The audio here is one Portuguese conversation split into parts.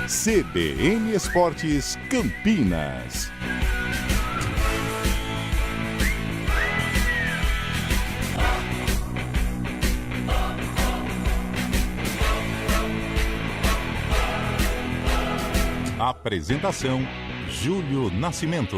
CBN Esportes Campinas. Apresentação: Júlio Nascimento.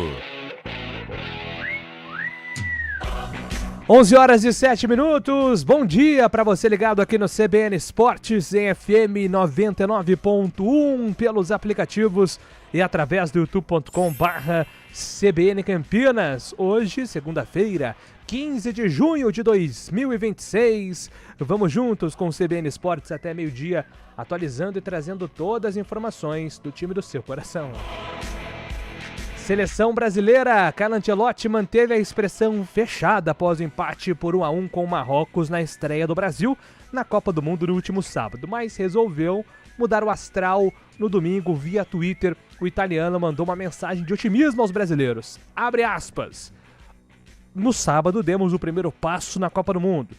11h07. Bom dia para você ligado aqui no CBN Esportes em FM 99.1 pelos aplicativos e através do youtube.com/CBN Campinas. Hoje, segunda-feira, 15 de junho de 2026. Vamos juntos com o CBN Esportes até meio-dia, atualizando e trazendo todas as informações do time do seu coração. Seleção brasileira, Carlo Ancelotti manteve a expressão fechada após o empate por 1-1 com o Marrocos na estreia do Brasil na Copa do Mundo no último sábado, mas resolveu mudar o astral no domingo via Twitter. O italiano mandou uma mensagem de otimismo aos brasileiros. Abre aspas. No sábado demos o primeiro passo na Copa do Mundo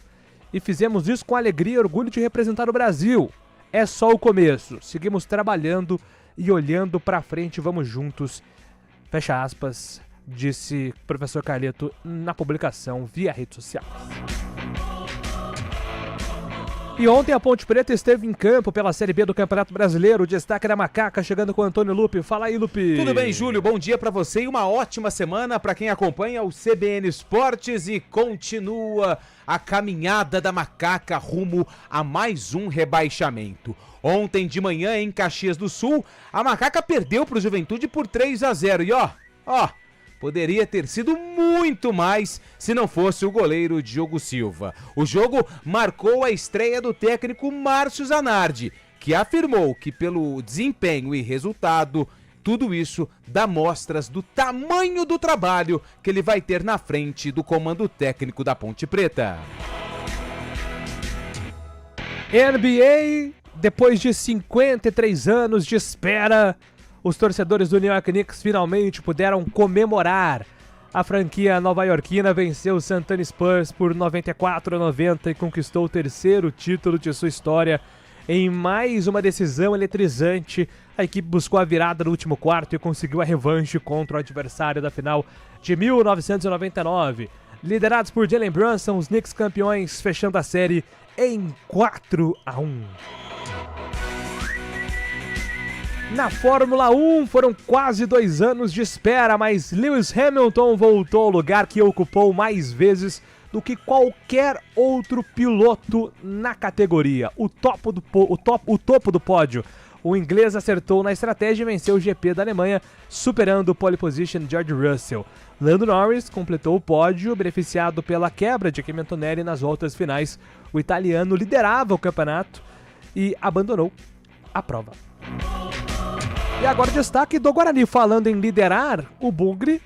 e fizemos isso com alegria e orgulho de representar o Brasil. É só o começo, seguimos trabalhando e olhando pra frente, vamos juntos. Fecha aspas, disse o professor Carleto na publicação via redes sociais. E ontem a Ponte Preta esteve em campo pela Série B do Campeonato Brasileiro. O destaque da Macaca, chegando com o Antônio Lupe. Fala aí, Lupe. Tudo bem, Júlio? Bom dia pra você e uma ótima semana pra quem acompanha o CBN Esportes e continua a caminhada da Macaca rumo a mais um rebaixamento. Ontem de manhã, em Caxias do Sul, a Macaca perdeu pro Juventude por 3-0. E poderia ter sido muito mais se não fosse o goleiro Diogo Silva. O jogo marcou a estreia do técnico Márcio Zanardi, que afirmou que pelo desempenho e resultado, tudo isso dá mostras do tamanho do trabalho que ele vai ter na frente do comando técnico da Ponte Preta. NBA, depois de 53 anos de espera, os torcedores do New York Knicks finalmente puderam comemorar. A franquia nova-iorquina venceu o San Antonio Spurs por 94-90 e conquistou o terceiro título de sua história. Em mais uma decisão eletrizante, a equipe buscou a virada no último quarto e conseguiu a revanche contra o adversário da final de 1999. Liderados por Jalen Brunson, os Knicks campeões, fechando a série em 4-1. Na Fórmula 1 foram quase 2 anos de espera, mas Lewis Hamilton voltou ao lugar que ocupou mais vezes do que qualquer outro piloto na categoria, o topo do pódio. O inglês acertou na estratégia e venceu o GP da Alemanha, superando o pole position George Russell. Lando Norris completou o pódio, beneficiado pela quebra de Kimi Antonelli nas voltas finais. O italiano liderava o campeonato e abandonou a prova. E agora destaque do Guarani. Falando em liderar, o Bugre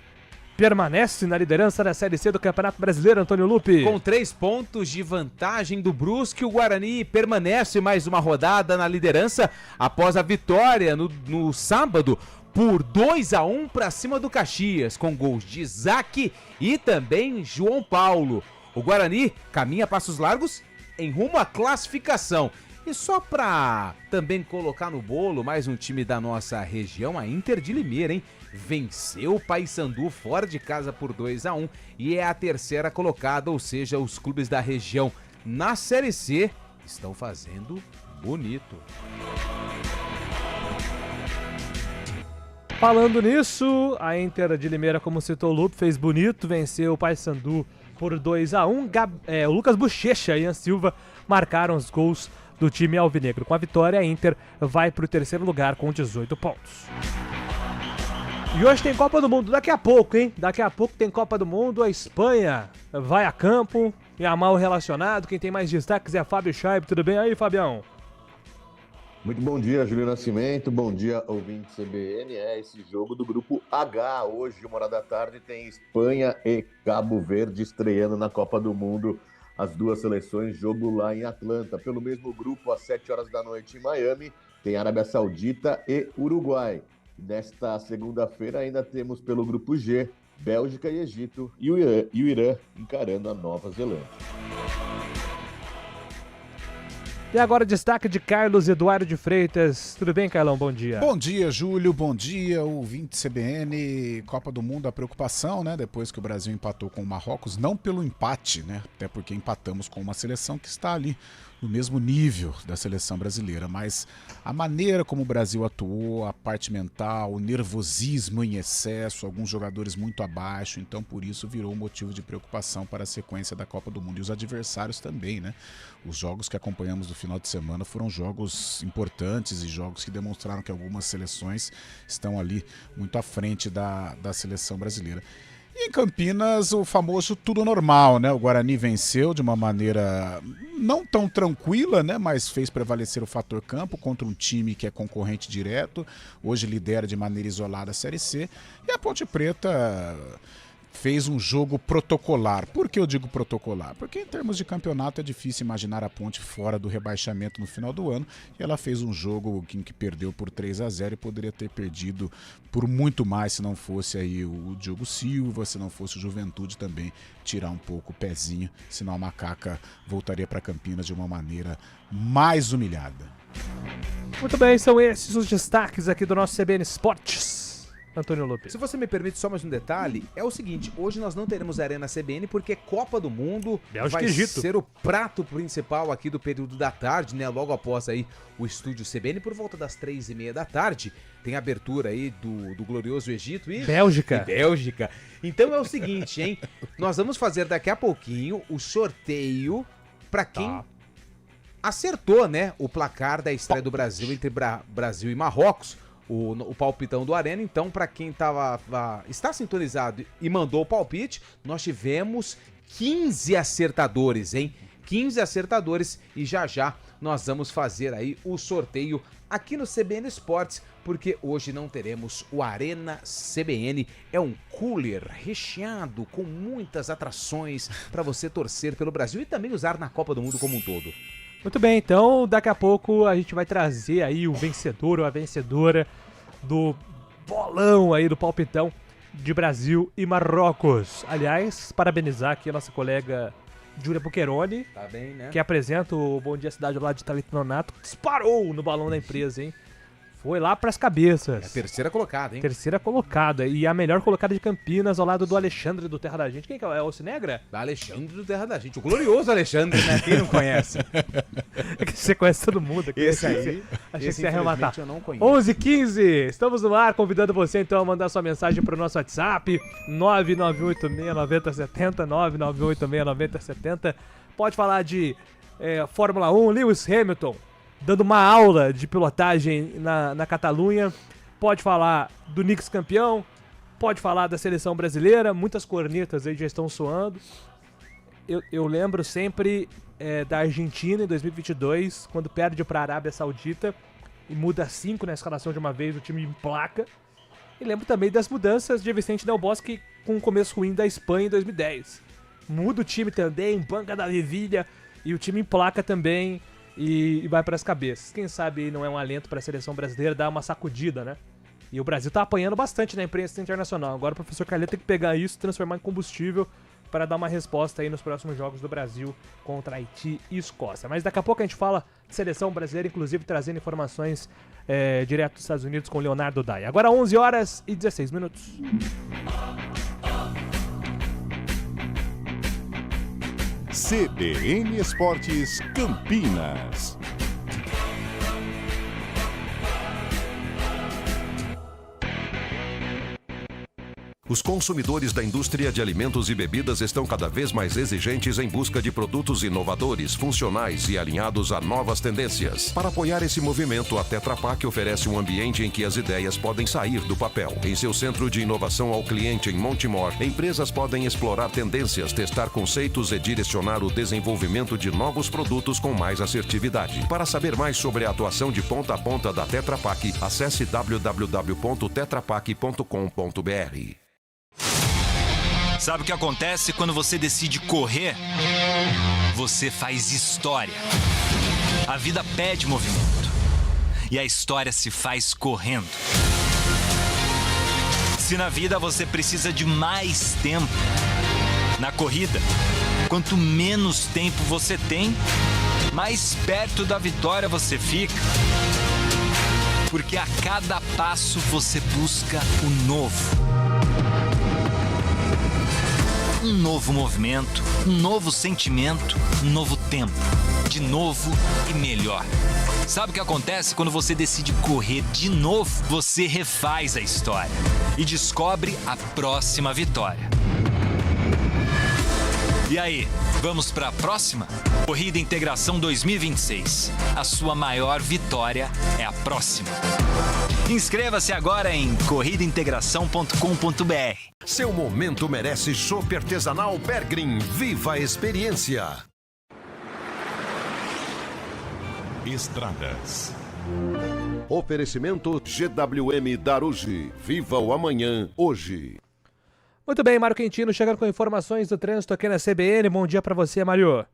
permanece na liderança da Série C do Campeonato Brasileiro, Antônio Lupe. Com 3 pontos de vantagem do Brusque, o Guarani permanece mais uma rodada na liderança após a vitória no sábado por 2-1 para cima do Caxias, com gols de Isaac e também João Paulo. O Guarani caminha passos largos em rumo à classificação. E só pra também colocar no bolo mais um time da nossa região, a Inter de Limeira, hein? Venceu o Paysandu fora de casa por 2-1 e é a terceira colocada, ou seja, os clubes da região na Série C estão fazendo bonito. Falando nisso, a Inter de Limeira, como citou o Lupe, fez bonito, venceu o Paysandu por 2-1. O Lucas Bochecha e Ian Silva marcaram os gols do time alvinegro. Com a vitória, a Inter vai para o terceiro lugar com 18 pontos. E hoje tem Copa do Mundo, daqui a pouco, hein? Daqui a pouco tem Copa do Mundo, a Espanha vai a campo, e a mal relacionado. Quem tem mais destaques é Fábio Scheib. Tudo bem aí, Fabião? Muito bom dia, Júlio Nascimento. Bom dia, ouvinte CBN. Esse jogo do grupo H. Hoje, 1h da tarde, tem Espanha e Cabo Verde estreando na Copa do Mundo. As duas seleções, jogo lá em Atlanta. Pelo mesmo grupo, às 7 horas da noite em Miami, tem Arábia Saudita e Uruguai. Nesta segunda-feira ainda temos pelo grupo G, Bélgica e Egito e o Irã encarando a Nova Zelândia. E agora destaque de Carlos Eduardo de Freitas. Tudo bem, Carlão? Bom dia. Bom dia, Júlio. Bom dia, ouvinte CBN. Copa do Mundo, a preocupação, né? Depois que o Brasil empatou com o Marrocos, não pelo empate, né? Até porque empatamos com uma seleção que está ali no mesmo nível da seleção brasileira, mas a maneira como o Brasil atuou, a parte mental, o nervosismo em excesso, alguns jogadores muito abaixo, então por isso virou um motivo de preocupação para a sequência da Copa do Mundo. E os adversários também, né? Os jogos que acompanhamos no final de semana foram jogos importantes e jogos que demonstraram que algumas seleções estão ali muito à frente da seleção brasileira. E em Campinas, o famoso tudo normal, né? O Guarani venceu de uma maneira não tão tranquila, né? Mas fez prevalecer o fator campo contra um time que é concorrente direto. Hoje lidera de maneira isolada a Série C. E a Ponte Preta fez um jogo protocolar. Por que eu digo protocolar? Porque em termos de campeonato é difícil imaginar a Ponte fora do rebaixamento no final do ano. E ela fez um jogo em que perdeu por 3-0 e poderia ter perdido por muito mais se não fosse aí o Diogo Silva, se não fosse o Juventude também tirar um pouco o pezinho, senão a Macaca voltaria para Campinas de uma maneira mais humilhada. Muito bem, são esses os destaques aqui do nosso CBN Esportes. Antônio Lopes. Se você me permite só mais um detalhe, é o seguinte, hoje nós não teremos Arena CBN porque Copa do Mundo Bélgica vai e Egito. ser o prato principal aqui do período da tarde, né? Logo após aí o estúdio CBN, por volta das 3h30 da tarde, tem a abertura aí do glorioso Egito e Bélgica. Então é o seguinte, hein? Nós vamos fazer daqui a pouquinho o sorteio para quem acertou, né? O placar da estreia do Brasil entre Brasil e Marrocos. O palpitão do Arena. Então, para quem está sintonizado e mandou o palpite, nós tivemos 15 acertadores, hein? 15 acertadores e já nós vamos fazer aí o sorteio aqui no CBN Esportes, porque hoje não teremos o Arena CBN. É um cooler recheado com muitas atrações para você torcer pelo Brasil e também usar na Copa do Mundo como um todo. Muito bem, então daqui a pouco a gente vai trazer aí o vencedor ou a vencedora do bolão aí do palpitão de Brasil e Marrocos. Aliás, parabenizar aqui a nossa colega Júlia Bucheroni, Tá bem, né? que apresenta o Bom Dia Cidade lá de Italito Nonato, disparou no balão da empresa, hein? Foi lá pras cabeças. É a terceira colocada, hein? Terceira colocada. E a melhor colocada de Campinas ao lado do Alexandre do Terra da Gente. Quem que é o Cinegra? Da Alexandre do Terra da Gente. O glorioso Alexandre, né? Quem não conhece? É que você conhece todo mundo aqui. Esse aí. Achei que esse, você ia arrematar. infelizmente, eu não conheço. 11h15, estamos no ar, convidando você então a mandar sua mensagem pro nosso WhatsApp, 991869070, 991869070. Pode falar de Fórmula 1, Lewis Hamilton dando uma aula de pilotagem na Catalunha. Pode falar do Knicks campeão, pode falar da seleção brasileira, muitas cornetas aí já estão soando. Eu lembro sempre da Argentina em 2022, quando perde para a Arábia Saudita e muda 5 na escalação de uma vez, o time emplaca. E lembro também das mudanças de Vicente Del Bosque com o começo ruim da Espanha em 2010. Muda o time também, banca da Vivilha, e o time emplaca também e vai para as cabeças. Quem sabe não é um alento para a seleção brasileira dar uma sacudida, né? E o Brasil tá apanhando bastante na imprensa internacional. Agora o professor Carleto tem que pegar isso e transformar em combustível para dar uma resposta aí nos próximos jogos do Brasil contra Haiti e Escócia. Mas daqui a pouco a gente fala de seleção brasileira, inclusive trazendo informações direto dos Estados Unidos com Leonardo Dai. Agora 11h16. CBN Esportes Campinas. Os consumidores da indústria de alimentos e bebidas estão cada vez mais exigentes em busca de produtos inovadores, funcionais e alinhados a novas tendências. Para apoiar esse movimento, a Tetra Pak oferece um ambiente em que as ideias podem sair do papel. Em seu centro de inovação ao cliente em Montemor, empresas podem explorar tendências, testar conceitos e direcionar o desenvolvimento de novos produtos com mais assertividade. Para saber mais sobre a atuação de ponta a ponta da Tetra Pak, acesse www.tetrapak.com.br. Sabe o que acontece quando você decide correr? Você faz história. A vida pede movimento. E a história se faz correndo. Se na vida você precisa de mais tempo, na corrida, quanto menos tempo você tem, mais perto da vitória você fica. Porque a cada passo você busca o novo. Um novo movimento, um novo sentimento, um novo tempo. De novo e melhor. Sabe o que acontece quando você decide correr de novo? Você refaz a história e descobre a próxima vitória. E aí, vamos para a próxima? Corrida Integração 2026. A sua maior vitória é a próxima. Inscreva-se agora em corridaintegração.com.br. Seu momento merece chopp artesanal Bergrin. Viva a experiência! Estradas. Oferecimento GWM Darugi. Viva o amanhã, hoje. Muito bem, Mário Quintino chegando com informações do trânsito aqui na CBN. Bom dia para você, Mário.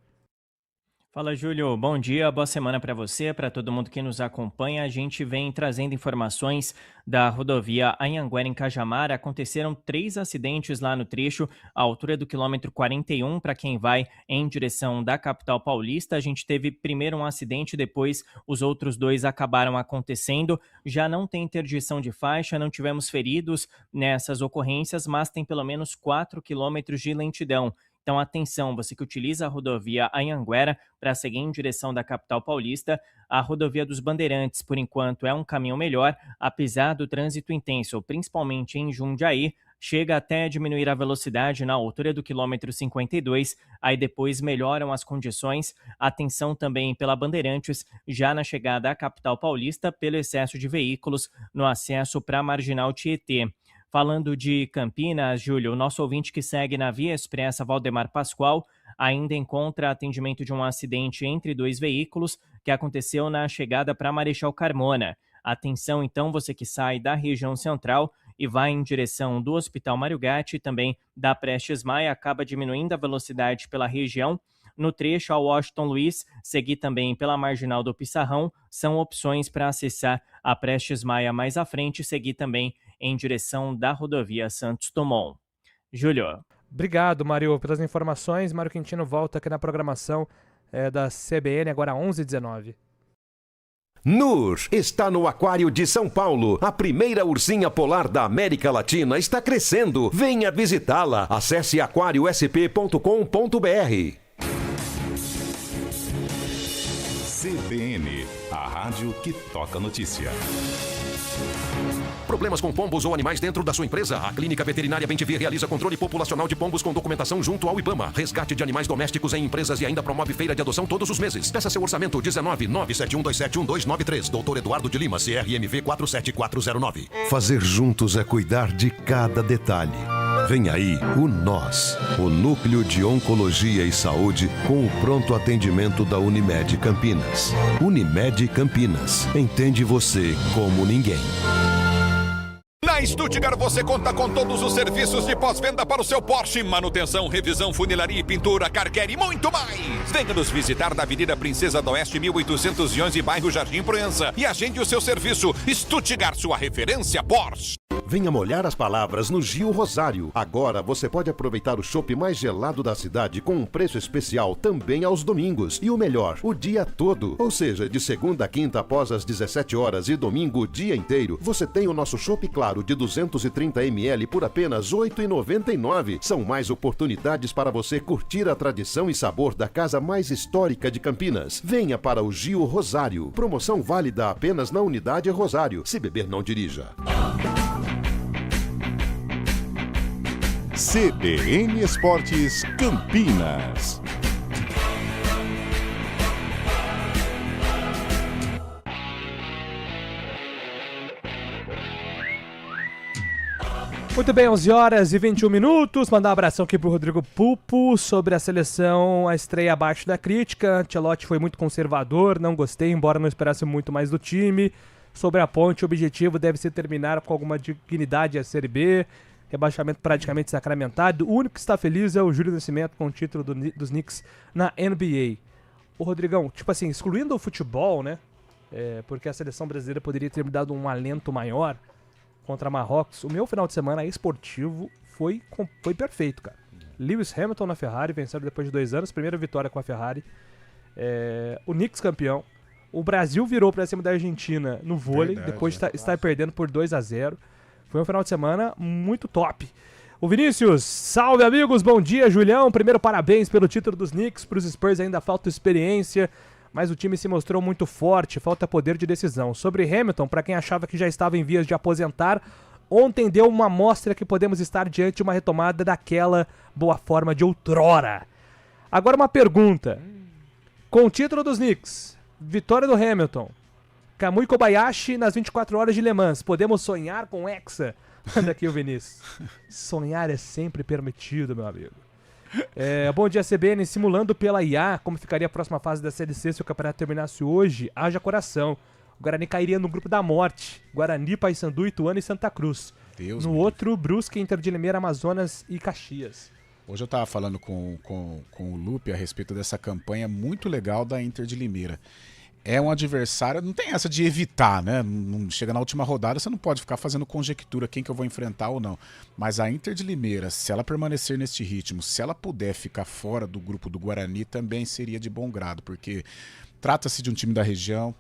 Fala, Júlio. Bom dia, boa semana para você, para todo mundo que nos acompanha. A gente vem trazendo informações da rodovia Anhanguera em Cajamar. Aconteceram 3 acidentes lá no trecho, à altura do quilômetro 41, para quem vai em direção da capital paulista. A gente teve primeiro um acidente, depois os outros 2 acabaram acontecendo. Já não tem interdição de faixa, não tivemos feridos nessas ocorrências, mas tem pelo menos 4 quilômetros de lentidão. Então, atenção, você que utiliza a rodovia Anhanguera para seguir em direção da capital paulista, a rodovia dos Bandeirantes, por enquanto, é um caminho melhor, apesar do trânsito intenso, principalmente em Jundiaí, chega até a diminuir a velocidade na altura do quilômetro 52, aí depois melhoram as condições. Atenção também pela Bandeirantes, já na chegada à capital paulista, pelo excesso de veículos no acesso para a Marginal Tietê. Falando de Campinas, Júlio, o nosso ouvinte que segue na Via Expressa Valdemar Pascoal ainda encontra atendimento de um acidente entre 2 veículos que aconteceu na chegada para Marechal Carmona. Atenção, então, você que sai da região central e vai em direção do Hospital Mário Gatti e também da Prestes Maia, acaba diminuindo a velocidade pela região. No trecho ao Washington Luiz, seguir também pela Marginal do Pissarrão, são opções para acessar a Prestes Maia mais à frente e seguir também em direção da rodovia Santos Dumont. Júlio. Obrigado, Mário, pelas informações. Mário Quintino volta aqui na programação da CBN, agora 11h19. Nur está no Aquário de São Paulo. A primeira ursinha polar da América Latina está crescendo. Venha visitá-la. Acesse aquariosp.com.br. CBN, a rádio que toca notícia. Problemas com pombos ou animais dentro da sua empresa? A Clínica Veterinária Bem-te-Vir realiza controle populacional de pombos com documentação junto ao IBAMA. Resgate de animais domésticos em empresas e ainda promove feira de adoção todos os meses. Peça seu orçamento 19-97127-1293. Dr. Eduardo de Lima, CRMV 47409. Fazer juntos é cuidar de cada detalhe. Vem aí o NOS, o Núcleo de Oncologia e Saúde, com o pronto atendimento da Unimed Campinas. Unimed Campinas. Entende você como ninguém. Na Stuttgart você conta com todos os serviços de pós-venda para o seu Porsche, manutenção, revisão, funilaria, pintura, car care e muito mais. Venha nos visitar na Avenida Princesa do Oeste, 1811, bairro Jardim Proença, e agende o seu serviço. Stuttgart, sua referência Porsche. Venha molhar as palavras no Gil Rosário. Agora você pode aproveitar o chopp mais gelado da cidade com um preço especial também aos domingos. E o melhor, o dia todo. Ou seja, de segunda a quinta após as 17 horas e domingo o dia inteiro, você tem o nosso chopp claro de 230 ml por apenas R$ 8,99. São mais oportunidades para você curtir a tradição e sabor da casa mais histórica de Campinas. Venha para o Gil Rosário. Promoção válida apenas na unidade Rosário. Se beber, não dirija. CBN Esportes Campinas. Muito bem, 11h21. Mandar um abração aqui pro Rodrigo Pupo sobre a seleção, a estreia abaixo da crítica. Ancelotti foi muito conservador, não gostei, embora não esperasse muito mais do time. Sobre a Ponte, o objetivo deve ser terminar com alguma dignidade a Série B. Rebaixamento praticamente sacramentado. O único que está feliz é o Júlio Nascimento com o título dos Knicks na NBA. Ô Rodrigão, tipo assim, excluindo o futebol, né? Porque a seleção brasileira poderia ter me dado um alento maior contra Marrocos. O meu final de semana esportivo foi perfeito, cara. Lewis Hamilton na Ferrari, vencendo depois de 2 anos. Primeira vitória com a Ferrari. O Knicks campeão. O Brasil virou pra cima da Argentina no vôlei, Verdade, depois de estar perdendo por 2-0. Foi um final de semana muito top. O Vinícius, salve amigos, bom dia Julião, primeiro parabéns pelo título dos Knicks, pros Spurs ainda falta experiência, mas o time se mostrou muito forte, falta poder de decisão. Sobre Hamilton, pra quem achava que já estava em vias de aposentar, ontem deu uma amostra que podemos estar diante de uma retomada daquela boa forma de outrora. Agora uma pergunta, com o título dos Knicks, vitória do Hamilton, Kamui Kobayashi nas 24 horas de Le Mans, podemos sonhar com Hexa? Manda aqui o Vinícius. Sonhar é sempre permitido, meu amigo. Bom dia, CBN. Simulando pela IA como ficaria a próxima fase da Série C se o campeonato terminasse hoje, haja coração. O Guarani cairia no grupo da morte. Guarani, Paysandu, Ituano e Santa Cruz. Deus no outro, Brusque, Inter de Limeira, Amazonas e Caxias. Hoje eu estava falando com o Lupe a respeito dessa campanha muito legal da Inter de Limeira. É um adversário, não tem essa de evitar, né? Não chega na última rodada, você não pode ficar fazendo conjectura quem que eu vou enfrentar ou não. Mas a Inter de Limeira, se ela permanecer neste ritmo, se ela puder ficar fora do grupo do Guarani, também seria de bom grado, porque trata-se de um time da região,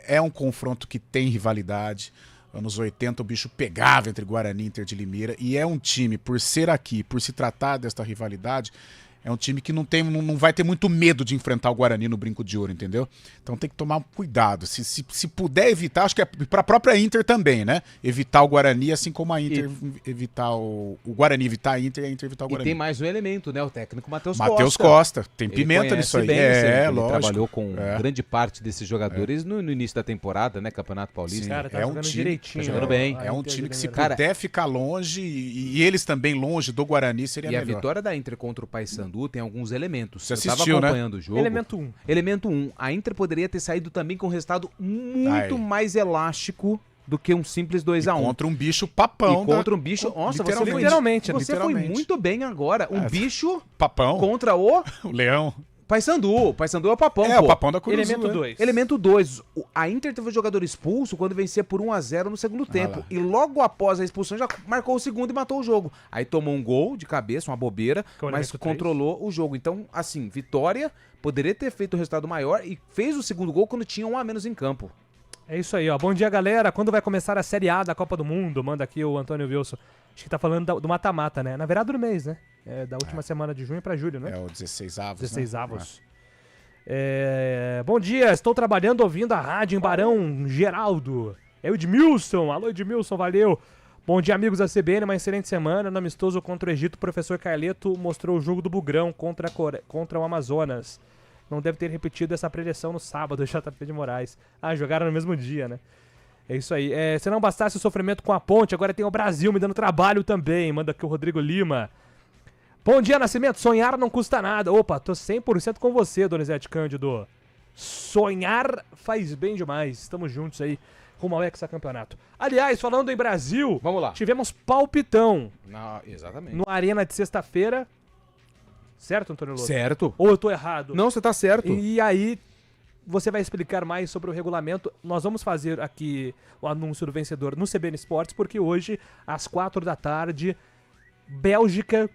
é um confronto que tem rivalidade. Anos 80 o bicho pegava entre Guarani e Inter de Limeira, e é um time, por ser aqui, por se tratar desta rivalidade, é um time que não vai ter muito medo de enfrentar o Guarani no Brinco de Ouro, entendeu? Então tem que tomar cuidado. Se puder evitar, acho que é para a própria Inter também, né? Evitar o Guarani, assim como a Inter evitar o Guarani evitar a Inter e a Inter evitar o Guarani. E tem mais um elemento, né? O técnico Matheus Costa. Tem pimenta nisso aí. Ele lógico. trabalhou com grande parte desses jogadores no início da temporada, né? Campeonato Paulista. Sim, cara, tá jogando direitinho. Tá jogando bem. É um time que se puder ficar longe e eles também longe do Guarani seria melhor. E a vitória da Inter contra o Paysandu tem alguns elementos. Você assistiu, né? Acompanhando o jogo. Elemento 1. Elemento 1. A Inter poderia ter saído também com um resultado muito mais elástico do que um simples 2-1. Contra um bicho papão. E contra um bicho... Nossa, literalmente. Você foi muito bem agora. Um bicho papão contra o Leão. Paysandu. Paysandu é o papão, o papão da Cruz. Elemento 2. Elemento 2. A Inter teve o jogador expulso quando vencia por 1-0 no segundo tempo. E logo após a expulsão já marcou o segundo e matou o jogo. Aí tomou um gol de cabeça, uma bobeira, mas controlou o jogo. Então, assim, vitória, poderia ter feito um resultado maior e fez o segundo gol quando tinha um a menos em campo. É isso aí, ó. Bom dia, galera. Quando vai começar a Série A da Copa do Mundo? Manda aqui o Antônio Wilson. Acho que tá falando do mata-mata, né? Na verdade, do mês, né? Da última semana de junho pra julho, né? É o 16avos. 16avos. Bom dia, estou trabalhando ouvindo a rádio em Barão Geraldo. É o Edmilson. Alô, Edmilson, valeu. Bom dia, amigos da CBN. Uma excelente semana. No amistoso contra o Egito, o professor Carleto mostrou o jogo do Bugrão contra o Amazonas. Não deve ter repetido essa preleção no sábado, JP de Moraes. Jogaram no mesmo dia, né? É isso aí. Se não bastasse o sofrimento com a Ponte, agora tem o Brasil me dando trabalho também. Manda aqui o Rodrigo Lima. Bom dia, Nascimento. Sonhar não custa nada. Opa, tô 100% com você, Donizete Cândido. Sonhar faz bem demais. Estamos juntos aí, rumo ao hexacampeonato. Aliás, falando em Brasil, vamos lá. Tivemos palpitão. Exatamente. No Arena de sexta-feira. Certo, Antônio Lobo? Certo. Ou eu tô errado? Não, você tá certo. E aí, você vai explicar mais sobre o regulamento. Nós vamos fazer aqui o anúncio do vencedor no CBN Esportes, porque hoje, às 4 da tarde, Bélgica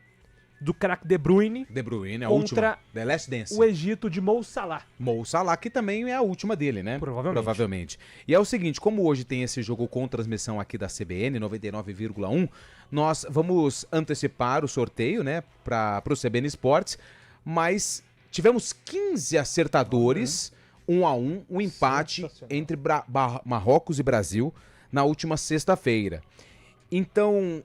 do craque De Bruyne. De Bruyne, a última. The Last Dance. O Egito de Mo Salah. Mo Salah, que também é a última dele, né? Provavelmente. E é o seguinte, como hoje tem esse jogo com transmissão aqui da CBN, 99,1, nós vamos antecipar o sorteio, né, para o CBN Esportes, mas tivemos 15 acertadores, 1-1, um empate entre Marrocos e Brasil na última sexta-feira. Então,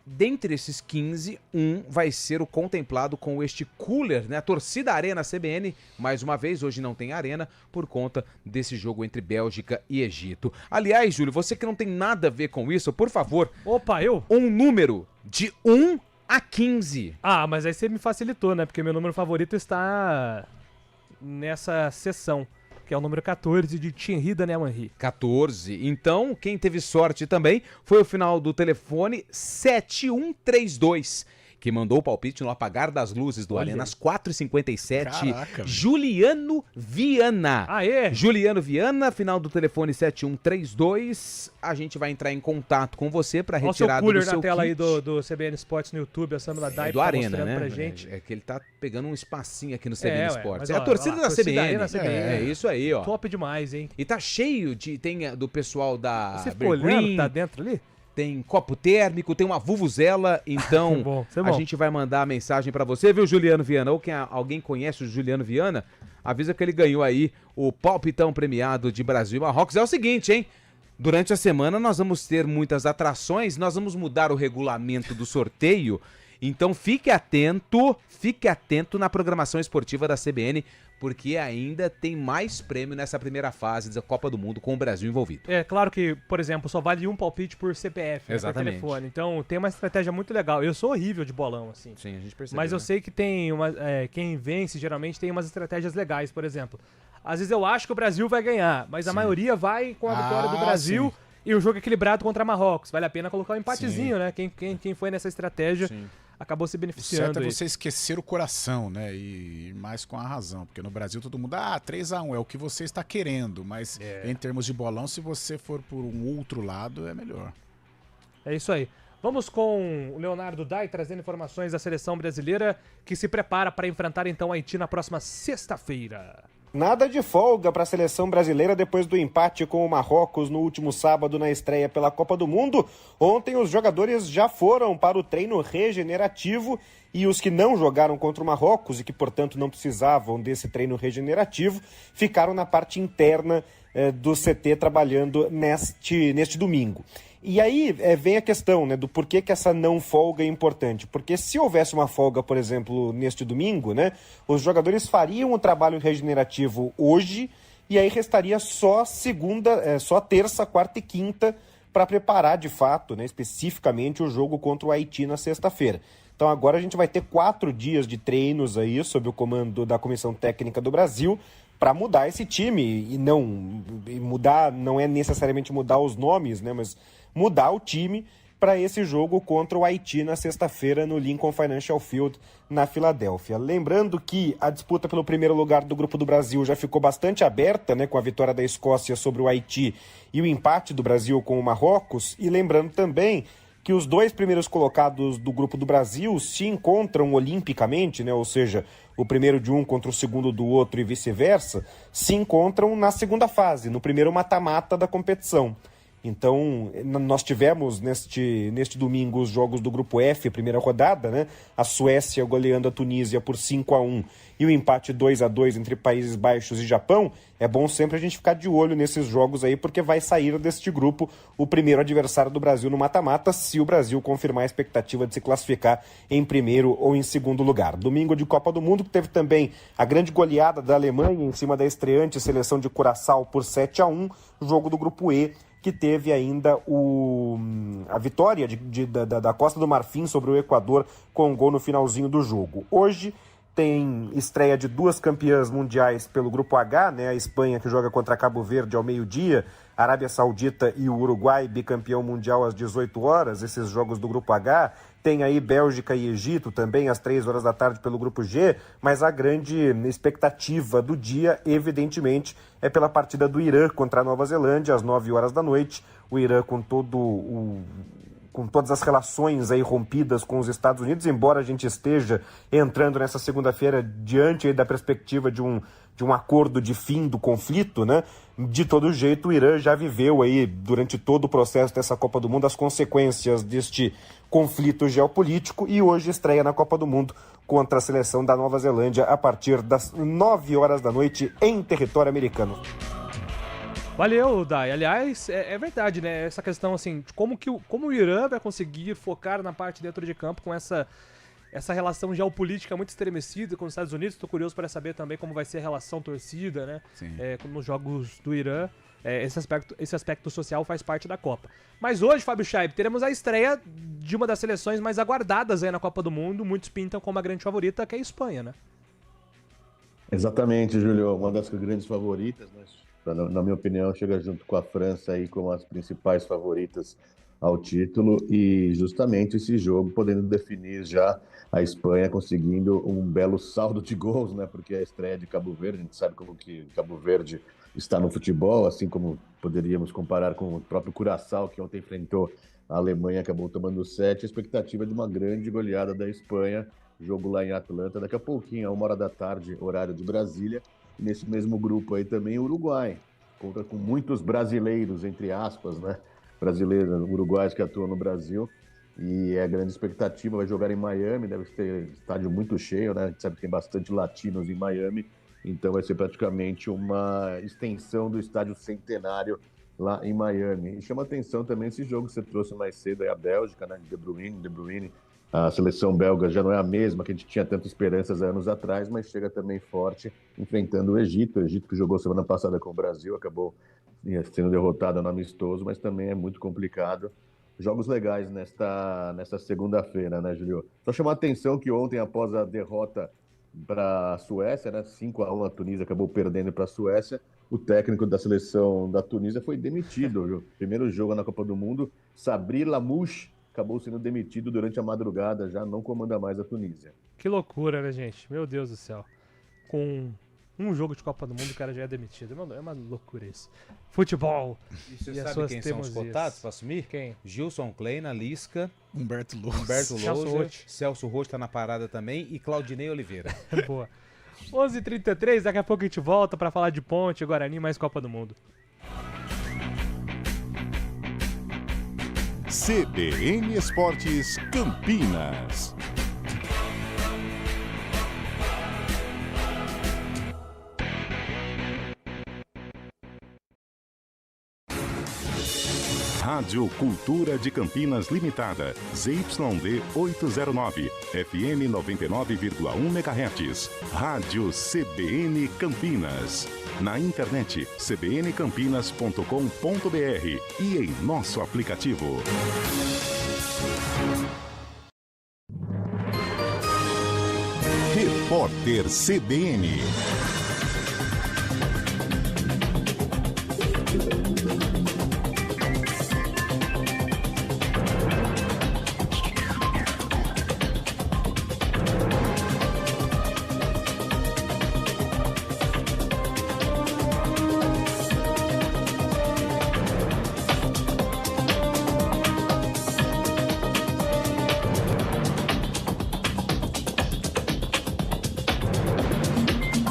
dentre esses 15, um vai ser o contemplado com este cooler, né? A torcida Arena CBN, mais uma vez, hoje não tem arena, por conta desse jogo entre Bélgica e Egito. Aliás, Júlio, você que não tem nada a ver com isso, por favor... Opa, eu? Um número de 1 a 15. Mas aí você me facilitou, né? Porque meu número favorito está nessa sessão, que é o número 14 de Thierry Daniel Henry. 14. Então, quem teve sorte também foi o final do telefone 7132, que mandou o palpite no apagar das luzes do Arena às 4h57. Caraca, Juliano Viana. Aê! Juliano Viana, final do telefone 7132. A gente vai entrar em contato com você para Olha o retirada seu cooler do seu na tela kit. aí do CBN Sports no YouTube, a Samila Dai do tá Arena, mostrando né? pra gente. É que ele tá pegando um espacinho aqui no CBN Sports. mas, É a ó, torcida da torcida CBN. aí da CBN. É isso aí, ó. Top demais, hein? E tá cheio do pessoal da Você ficou olhando, Green, tá dentro ali? tem copo térmico, tem uma vuvuzela, então Que bom, isso é a bom. gente vai mandar a mensagem pra você, viu, Juliano Viana? Ou alguém conhece o Juliano Viana, avisa que ele ganhou aí o palpitão premiado de Brasil e Marrocos. É o seguinte, hein? Durante a semana nós vamos ter muitas atrações, nós vamos mudar o regulamento do sorteio, então fique atento na programação esportiva da CBN, porque ainda tem mais prêmio nessa primeira fase da Copa do Mundo com o Brasil envolvido. É claro que, por exemplo, só vale um palpite por CPF, né, por Exatamente. telefone. Então tem uma estratégia muito legal. Eu sou horrível de bolão, assim. Sim, a gente percebeu. Mas eu né? sei que tem quem vence geralmente tem umas estratégias legais, por exemplo. Às vezes eu acho que o Brasil vai ganhar, mas a maioria vai com a vitória do Brasil sim. e o jogo equilibrado contra Marrocos. Vale a pena colocar um empatezinho, né? Quem foi nessa estratégia Sim. acabou se O beneficiando. certo é aí. você esquecer o coração, né? E ir mais com a razão. Porque no Brasil todo mundo, 3-1 é o que você está querendo. Mas em termos de bolão, se você for por um outro lado, é melhor. É isso aí. Vamos com o Leonardo Dai trazendo informações da seleção brasileira que se prepara para enfrentar então o Haiti na próxima sexta-feira. Nada de folga para a seleção brasileira depois do empate com o Marrocos no último sábado na estreia pela Copa do Mundo. Ontem os jogadores já foram para o treino regenerativo e os que não jogaram contra o Marrocos e que, portanto, não precisavam desse treino regenerativo, ficaram na parte interna do CT trabalhando neste domingo. E aí vem a questão, né, do porquê que essa não folga é importante. Porque se houvesse uma folga, por exemplo, neste domingo, né, os jogadores fariam o trabalho regenerativo hoje e aí restaria só terça, quarta e quinta para preparar de fato, né, especificamente o jogo contra o Haiti na sexta-feira. Então agora a gente vai ter 4 dias de treinos aí sob o comando da Comissão Técnica do Brasil para mudar esse time e mudar não é necessariamente mudar os nomes, né, mas mudar o time para esse jogo contra o Haiti na sexta-feira no Lincoln Financial Field na Filadélfia. Lembrando que a disputa pelo primeiro lugar do Grupo do Brasil já ficou bastante aberta, né, com a vitória da Escócia sobre o Haiti e o empate do Brasil com o Marrocos. E lembrando também que os 2 primeiros colocados do Grupo do Brasil se encontram olimpicamente, né, ou seja, o primeiro de um contra o segundo do outro e vice-versa, se encontram na segunda fase, no primeiro mata-mata da competição. Então, nós tivemos neste domingo os jogos do Grupo F, primeira rodada, né? A Suécia goleando a Tunísia por 5-1 e o empate 2-2 entre Países Baixos e Japão. É bom sempre a gente ficar de olho nesses jogos aí, porque vai sair deste grupo o primeiro adversário do Brasil no mata-mata, se o Brasil confirmar a expectativa de se classificar em primeiro ou em segundo lugar. Domingo de Copa do Mundo, que teve também a grande goleada da Alemanha em cima da estreante seleção de Curaçao por 7-1, jogo do Grupo E, que teve ainda a vitória da Costa do Marfim sobre o Equador com um gol no finalzinho do jogo. Hoje tem estreia de 2 campeãs mundiais pelo Grupo H, né? A Espanha, que joga contra Cabo Verde ao meio-dia, a Arábia Saudita e o Uruguai, bicampeão mundial às 18 horas, esses jogos do Grupo H. Tem aí Bélgica e Egito também às 3 horas da tarde pelo Grupo G, mas a grande expectativa do dia, evidentemente, é pela partida do Irã contra a Nova Zelândia, às 9 horas da noite. O Irã com todas as relações aí rompidas com os Estados Unidos, embora a gente esteja entrando nessa segunda-feira diante aí da perspectiva de um acordo de fim do conflito, né? De todo jeito, o Irã já viveu aí, durante todo o processo dessa Copa do Mundo, as consequências deste conflito geopolítico e hoje estreia na Copa do Mundo contra a seleção da Nova Zelândia a partir das 9 horas da noite em território americano. Valeu, Dai. Aliás, é verdade, né? Essa questão, assim, de como o Irã vai conseguir focar na parte dentro de campo com essa relação geopolítica muito estremecida com os Estados Unidos. Estou curioso para saber também como vai ser a relação torcida, né? Nos jogos do Irã. Esse aspecto social faz parte da Copa. Mas hoje, Fábio Scheib, teremos a estreia de uma das seleções mais aguardadas aí na Copa do Mundo. Muitos pintam como a grande favorita, que é a Espanha, né? Exatamente, Júlio. Uma das grandes favoritas, né? Na minha opinião, chega junto com a França aí como as principais favoritas ao título, e justamente esse jogo podendo definir já a Espanha conseguindo um belo saldo de gols, né? Porque a estreia de Cabo Verde, a gente sabe como que Cabo Verde está no futebol, assim como poderíamos comparar com o próprio Curaçao, que ontem enfrentou a Alemanha, acabou tomando 7. A expectativa de uma grande goleada da Espanha, jogo lá em Atlanta, daqui a pouquinho, a 1h da tarde, horário de Brasília. E nesse mesmo grupo aí também o Uruguai, conta com muitos brasileiros, entre aspas, né? Brasileiros, uruguaios que atuam no Brasil, e é a grande expectativa. Vai jogar em Miami, deve ter estádio muito cheio, né? A gente sabe que tem bastante latinos em Miami, então vai ser praticamente uma extensão do estádio Centenário lá em Miami. E chama atenção também esse jogo que você trouxe mais cedo, aí a Bélgica, né? De Bruyne. A seleção belga já não é a mesma que a gente tinha tantas esperanças há anos atrás, mas chega também forte, enfrentando o Egito que jogou semana passada com o Brasil, acabou sendo derrotado no amistoso, mas também é muito complicado. Jogos legais nesta segunda-feira, né, Julio? Só chamar a atenção que ontem, após a derrota para a Suécia, né, 5-1 a Tunísia acabou perdendo para a Suécia, o técnico da seleção da Tunísia foi demitido. Viu? Primeiro jogo na Copa do Mundo, Sabri Lamouche acabou sendo demitido durante a madrugada, já não comanda mais a Tunísia. Que loucura, né, gente? Meu Deus do céu. Com um jogo de Copa do Mundo, o cara já é demitido. É uma loucura isso. Futebol. E você sabe quem são os cotados para assumir? Quem? Gilson Kleina, Lisca, Humberto Lousa, Celso Roth tá na parada também, e Claudinei Oliveira. Boa. 11h33, daqui a pouco a gente volta para falar de Ponte, Guarani, mais Copa do Mundo. CBN Esportes Campinas. Rádio Cultura de Campinas Limitada, ZYD 809, FM 99,1 MHz. Rádio CBN Campinas. Na internet cbncampinas.com.br e em nosso aplicativo. Repórter CBN.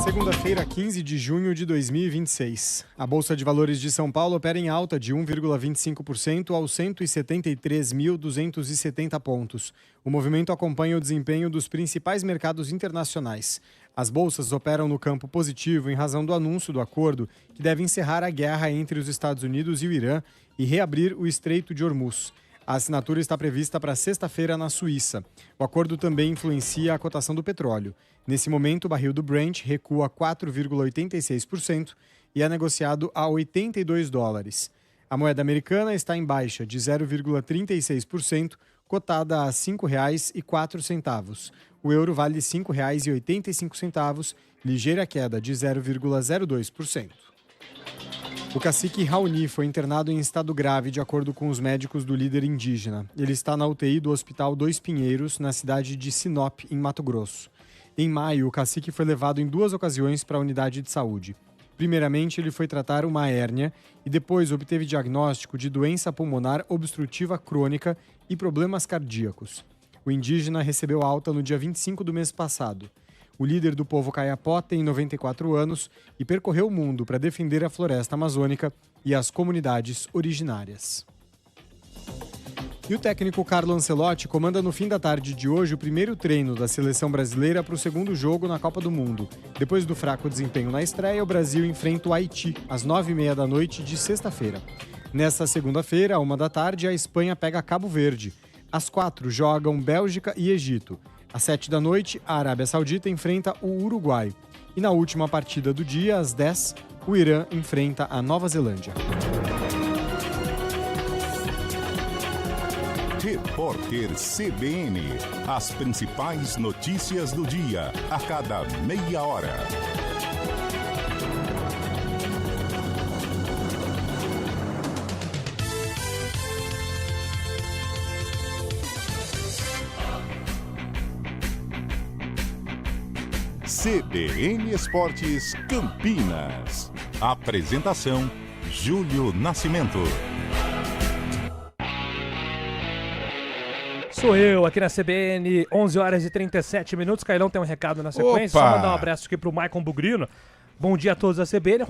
Segunda-feira, 15 de junho de 2026. A Bolsa de Valores de São Paulo opera em alta de 1,25% aos 173.270 pontos. O movimento acompanha o desempenho dos principais mercados internacionais. As bolsas operam no campo positivo em razão do anúncio do acordo que deve encerrar a guerra entre os Estados Unidos e o Irã e reabrir o Estreito de Hormuz. A assinatura está prevista para sexta-feira na Suíça. O acordo também influencia a cotação do petróleo. Nesse momento, o barril do Brent recua 4,86% e é negociado a $82. A moeda americana está em baixa de 0,36%, cotada a R$ 5,04. O euro vale R$ 5,85, ligeira queda de 0,02%. O cacique Raoni foi internado em estado grave, de acordo com os médicos do líder indígena. Ele está na UTI do Hospital Dois Pinheiros, na cidade de Sinop, em Mato Grosso. Em maio, o cacique foi levado em 2 ocasiões para a unidade de saúde. Primeiramente, ele foi tratar uma hérnia e depois obteve diagnóstico de doença pulmonar obstrutiva crônica e problemas cardíacos. O indígena recebeu alta no dia 25 do mês passado. O líder do povo Kayapó tem 94 anos e percorreu o mundo para defender a floresta amazônica e as comunidades originárias. E o técnico Carlo Ancelotti comanda no fim da tarde de hoje o primeiro treino da seleção brasileira para o segundo jogo na Copa do Mundo. Depois do fraco desempenho na estreia, o Brasil enfrenta o Haiti às 9h30 da noite de sexta-feira. Nessa segunda-feira, à 1h da tarde, a Espanha pega Cabo Verde. Às 4h jogam Bélgica e Egito. Às 7h da noite, a Arábia Saudita enfrenta o Uruguai. E na última partida do dia, às 10h, o Irã enfrenta a Nova Zelândia. Repórter CBN. As principais notícias do dia, a cada meia hora. CBN Esportes Campinas. Apresentação: Júlio Nascimento. Sou eu, aqui na CBN, 11 horas e 37 minutos. Cailão tem um recado na sequência. Opa! Só mandar um abraço aqui pro Maicon Bugrino. Bom dia a todos da CBN.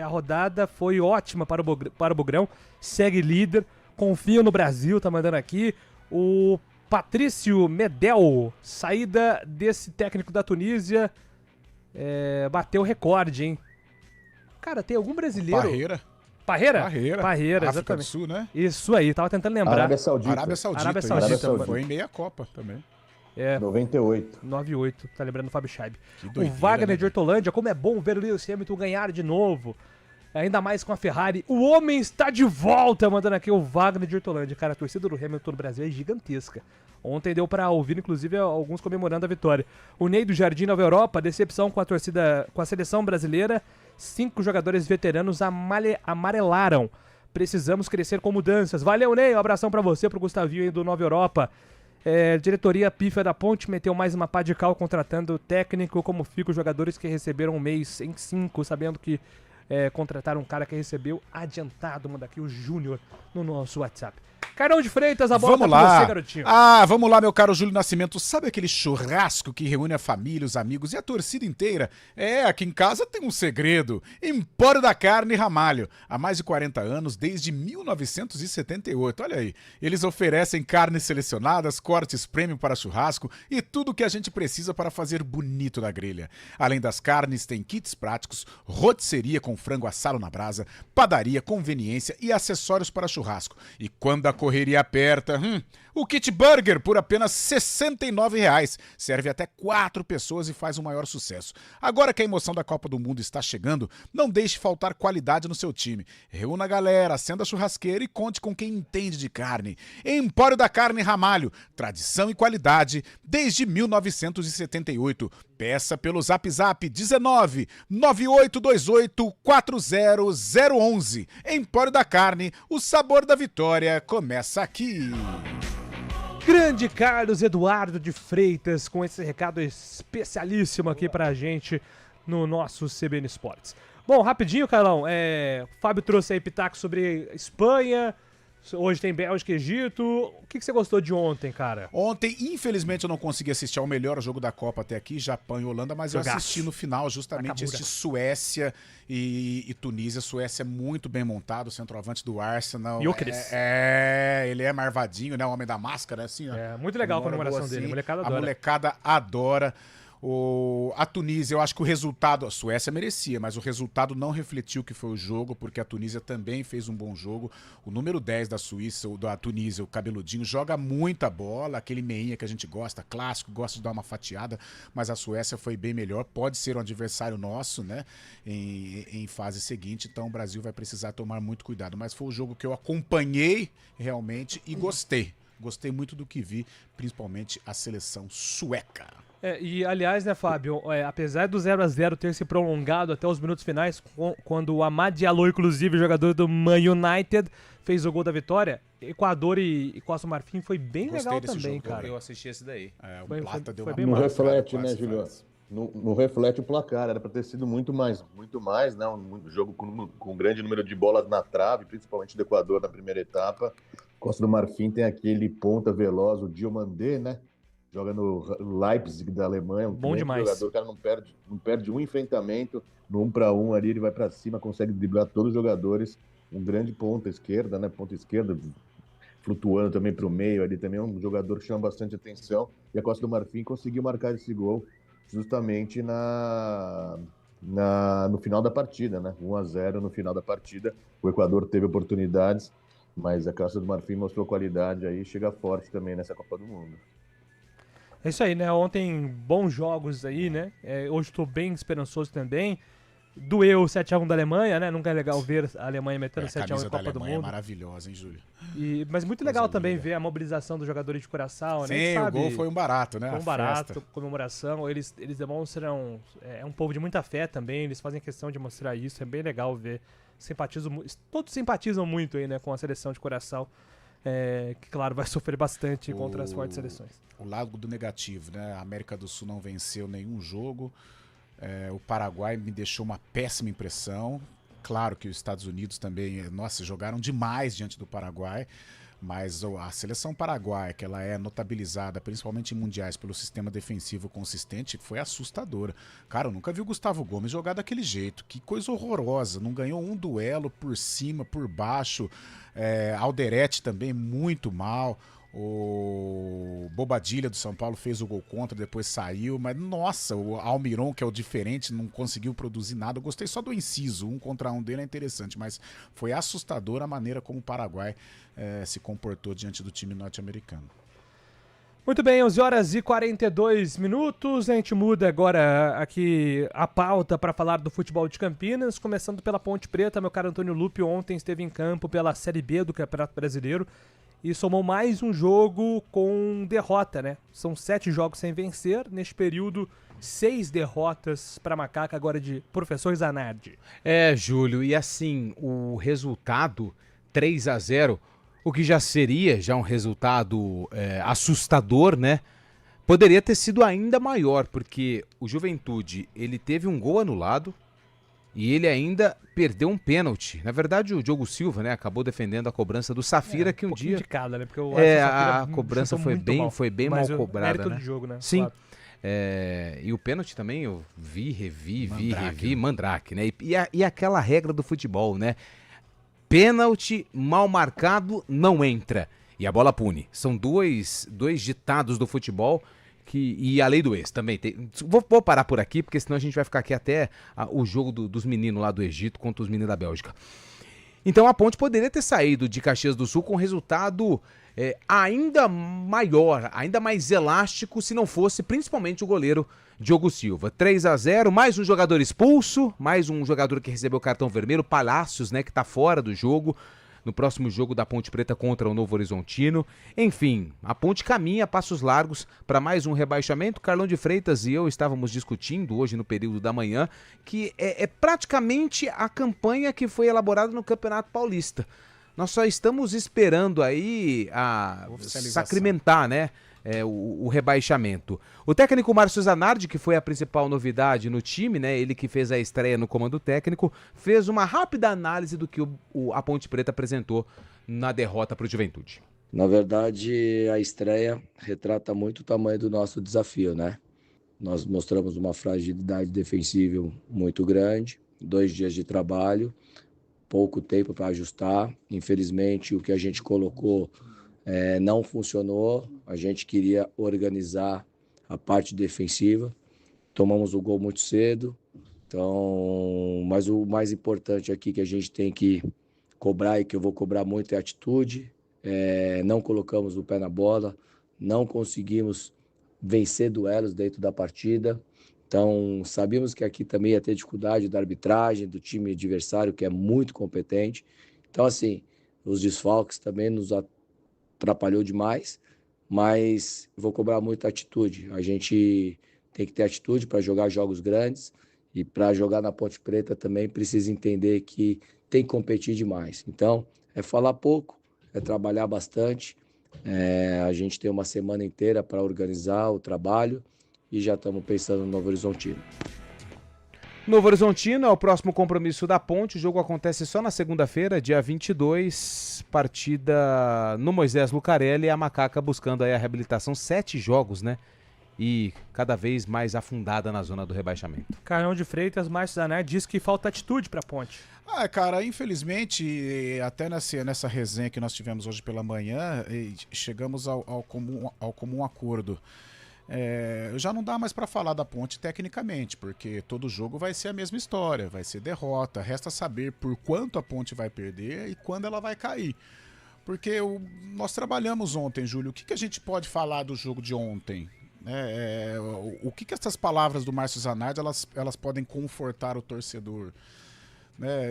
A rodada foi ótima para o Bugrão. Segue líder. Confio no Brasil, tá mandando aqui. O Patrício Medel, saída desse técnico da Tunísia, bateu recorde, hein? Cara, tem algum brasileiro... Parreira, África exatamente. do Sul, né? Isso aí, tava tentando lembrar. Arábia Saudita. Arábia Saudita. Foi em meia Copa também. 98. 98, tá lembrando o Fábio Scheib. Que O doideira, Wagner né? de Hortolândia, como é bom ver o Lewis Hamilton ganhar de novo. Ainda mais com a Ferrari. O homem está de volta, mandando aqui o Wagner de Hortolândia. Cara, a torcida do Hamilton no Brasil é gigantesca. Ontem deu pra ouvir, inclusive, alguns comemorando a vitória. O Ney do Jardim Nova Europa, decepção com a seleção brasileira. 5 jogadores veteranos amarelaram. Precisamos crescer com mudanças. Valeu, Ney. Um abração pra você, pro Gustavinho aí do Nova Europa. Diretoria pífia da Ponte meteu mais uma pá de cal contratando técnico. Como fica os jogadores que receberam um mês em 5, sabendo que contrataram um cara que recebeu adiantado. Manda aqui o Júnior no nosso WhatsApp. Carão de Freitas, a bola tá com você, garotinho. Vamos lá, meu caro Júlio Nascimento. Sabe aquele churrasco que reúne a família, os amigos e a torcida inteira? Aqui em casa tem um segredo. Empório da Carne Ramalho. Há mais de 40 anos, desde 1978. Olha aí. Eles oferecem carnes selecionadas, cortes premium para churrasco e tudo o que a gente precisa para fazer bonito na grelha. Além das carnes, tem kits práticos, rotisseria com frango assado na brasa, padaria, conveniência e acessórios para churrasco. E quando a correria aperta, o kit burger por apenas R$ 69,00. Serve até 4 pessoas e faz o maior sucesso. Agora que a emoção da Copa do Mundo está chegando, não deixe faltar qualidade no seu time. Reúna a galera, acenda a churrasqueira e conte com quem entende de carne. Empório da Carne Ramalho, tradição e qualidade desde 1978. Peça pelo Zap 19 9828 40011. Empório da Carne, o sabor da vitória começa aqui. Grande Carlos Eduardo de Freitas com esse recado especialíssimo aqui pra gente no nosso CBN Esportes. Bom, rapidinho, Carlão, Fábio trouxe aí pitaco sobre Espanha, hoje tem Bélgica e Egito. O que você gostou de ontem, cara? Ontem, infelizmente, eu não consegui assistir ao melhor jogo da Copa até aqui, Japão e Holanda, mas eu assisti no final justamente este Suécia e Tunísia. Suécia é muito bem montado, o centroavante do Arsenal. E o Cris. Ele é marvadinho, né? O homem da máscara, assim. Muito legal a comemoração dele, a molecada adora. A Tunísia, eu acho que o resultado, a Suécia merecia, mas o resultado não refletiu o que foi o jogo, porque a Tunísia também fez um bom jogo. O número 10 da Suíça, da Tunísia, o cabeludinho, joga muita bola, aquele meinha que a gente gosta, clássico, gosta de dar uma fatiada, mas a Suécia foi bem melhor, pode ser um adversário nosso, né, em fase seguinte, então o Brasil vai precisar tomar muito cuidado. Mas foi o jogo que eu acompanhei realmente e gostei. Gostei muito do que vi, principalmente a seleção sueca. E aliás, né, Fábio, apesar do 0-0 ter se prolongado até os minutos finais, quando o Amad Diallo, inclusive, jogador do Man United, fez o gol da vitória, Equador e Costa do Marfim foi bem legal também, cara. Eu assisti esse daí. Foi bem Não massa. reflete, né, Juliano? Não reflete o placar, era para ter sido muito mais, né? Um jogo com um grande número de bolas na trave, principalmente do Equador na primeira etapa. Costa do Marfim tem aquele ponta veloz, o Diomandé, né? Joga no Leipzig da Alemanha, bom demais. Jogador, o cara não perde um enfrentamento no 1-1 ali, ele vai para cima, consegue driblar todos os jogadores. Um grande ponta esquerda, né? Ponta esquerda, flutuando também para o meio ali, também é um jogador que chama bastante atenção. E a Costa do Marfim conseguiu marcar esse gol justamente no final da partida, né? 1-0 no final da partida. O Equador teve oportunidades, mas a Costa do Marfim mostrou qualidade aí, chega forte também nessa Copa do Mundo. É isso aí, né? Ontem, bons jogos aí, né? Hoje estou bem esperançoso também. Doeu o 7-1 da Alemanha, né? Nunca é legal ver a Alemanha metendo 7-1 em Copa do Mundo. É maravilhosa, hein, Júlio? Mas muito legal também ver a mobilização dos jogadores de Curaçao, né? Sim, o gol foi um barato, né? Foi um barato, comemoração. Eles demonstram... É um povo de muita fé também, eles fazem questão de mostrar isso. É bem legal ver. Todos simpatizam muito aí, né? Com a seleção de Curaçao. que claro, vai sofrer bastante contra as fortes seleções. O lado do negativo, né? A América do Sul não venceu nenhum jogo. O Paraguai me deixou uma péssima impressão. Claro que os Estados Unidos também, nossa, jogaram demais diante do Paraguai. Mas a seleção paraguaia, que ela é notabilizada, principalmente em mundiais, pelo sistema defensivo consistente, foi assustadora. Cara, eu nunca vi o Gustavo Gomes jogar daquele jeito. Que coisa horrorosa. Não ganhou um duelo por cima, por baixo. Alderete também muito mal. O Bobadilha do São Paulo fez o gol contra, depois saiu. Mas, nossa, o Almiron, que é o diferente, não conseguiu produzir nada. Eu gostei só do inciso, 1 contra 1 dele é interessante. Mas foi assustadora a maneira como o Paraguai se comportou diante do time norte-americano. Muito bem, 11h42. A gente muda agora aqui a pauta para falar do futebol de Campinas, começando pela Ponte Preta. Meu caro Antônio Lupe ontem esteve em campo pela Série B do Campeonato Brasileiro e somou mais um jogo com derrota, né? São 7 jogos sem vencer, neste período 6 derrotas para a Macaca, agora de professor Zanardi. Júlio, e assim, o resultado 3-0, o que já seria um resultado assustador, né? Poderia ter sido ainda maior, porque o Juventude, ele teve um gol anulado e ele ainda perdeu um pênalti. Na verdade, o Diogo Silva, né, acabou defendendo a cobrança do Safira, que um dia... De cada, né? Porque a cobrança foi bem mal cobrada, né? Do jogo, né? Sim. Claro. E o pênalti também eu revi, Mandrake, né? E aquela regra do futebol, né? Pênalti mal marcado não entra. E a bola pune. São dois ditados do futebol e a lei do ex também. Vou parar por aqui, porque senão a gente vai ficar aqui até o jogo dos meninos lá do Egito contra os meninos da Bélgica. Então a Ponte poderia ter saído de Caxias do Sul com um resultado ainda maior, ainda mais elástico, se não fosse principalmente o goleiro Diogo Silva. 3-0, mais um jogador expulso, mais um jogador que recebeu cartão vermelho, Palácios, né, que tá fora do jogo, no próximo jogo da Ponte Preta contra o Novo Horizontino. Enfim, a Ponte caminha a passos largos para mais um rebaixamento. Carlão de Freitas e eu estávamos discutindo hoje no período da manhã que é praticamente a campanha que foi elaborada no Campeonato Paulista. Nós só estamos esperando aí a sacramentar, né? O rebaixamento. O técnico Márcio Zanardi, que foi a principal novidade no time, né? Ele que fez a estreia no comando técnico, fez uma rápida análise do que a Ponte Preta apresentou na derrota para o Juventude. Na verdade, a estreia retrata muito o tamanho do nosso desafio, né? Nós mostramos uma fragilidade defensiva muito grande, 2 dias de trabalho, pouco tempo para ajustar. Infelizmente, o que a gente colocou não funcionou. A gente queria organizar a parte defensiva. Tomamos o gol muito cedo. Então, mas o mais importante aqui que a gente tem que cobrar e que eu vou cobrar muito é a atitude. Não colocamos o pé na bola, não conseguimos vencer duelos dentro da partida. Então, sabíamos que aqui também ia ter dificuldade da arbitragem, do time adversário, que é muito competente. Então, assim, os desfalques também nos atrapalhou demais, mas vou cobrar muita atitude. A gente tem que ter atitude para jogar jogos grandes e para jogar na Ponte Preta também precisa entender que tem que competir demais. Então, é falar pouco, é trabalhar bastante. A gente tem uma semana inteira para organizar o trabalho e já estamos pensando no Novo Horizontino. Novo Horizontino é o próximo compromisso da Ponte. O jogo acontece só na segunda-feira, dia 22, partida no Moisés Lucarelli, a Macaca buscando aí a reabilitação. 7 jogos, né? E cada vez mais afundada na zona do rebaixamento. Carlão de Freitas, Márcio Zanardi diz que falta atitude pra Ponte. Cara, infelizmente, até nessa resenha que nós tivemos hoje pela manhã, chegamos ao comum acordo. Já não dá mais para falar da Ponte tecnicamente, porque todo jogo vai ser a mesma história, vai ser derrota. Resta saber por quanto a Ponte vai perder e quando ela vai cair. Porque nós trabalhamos ontem, Júlio. O que a gente pode falar do jogo de ontem? O que essas palavras do Márcio Zanardi elas podem confortar o torcedor?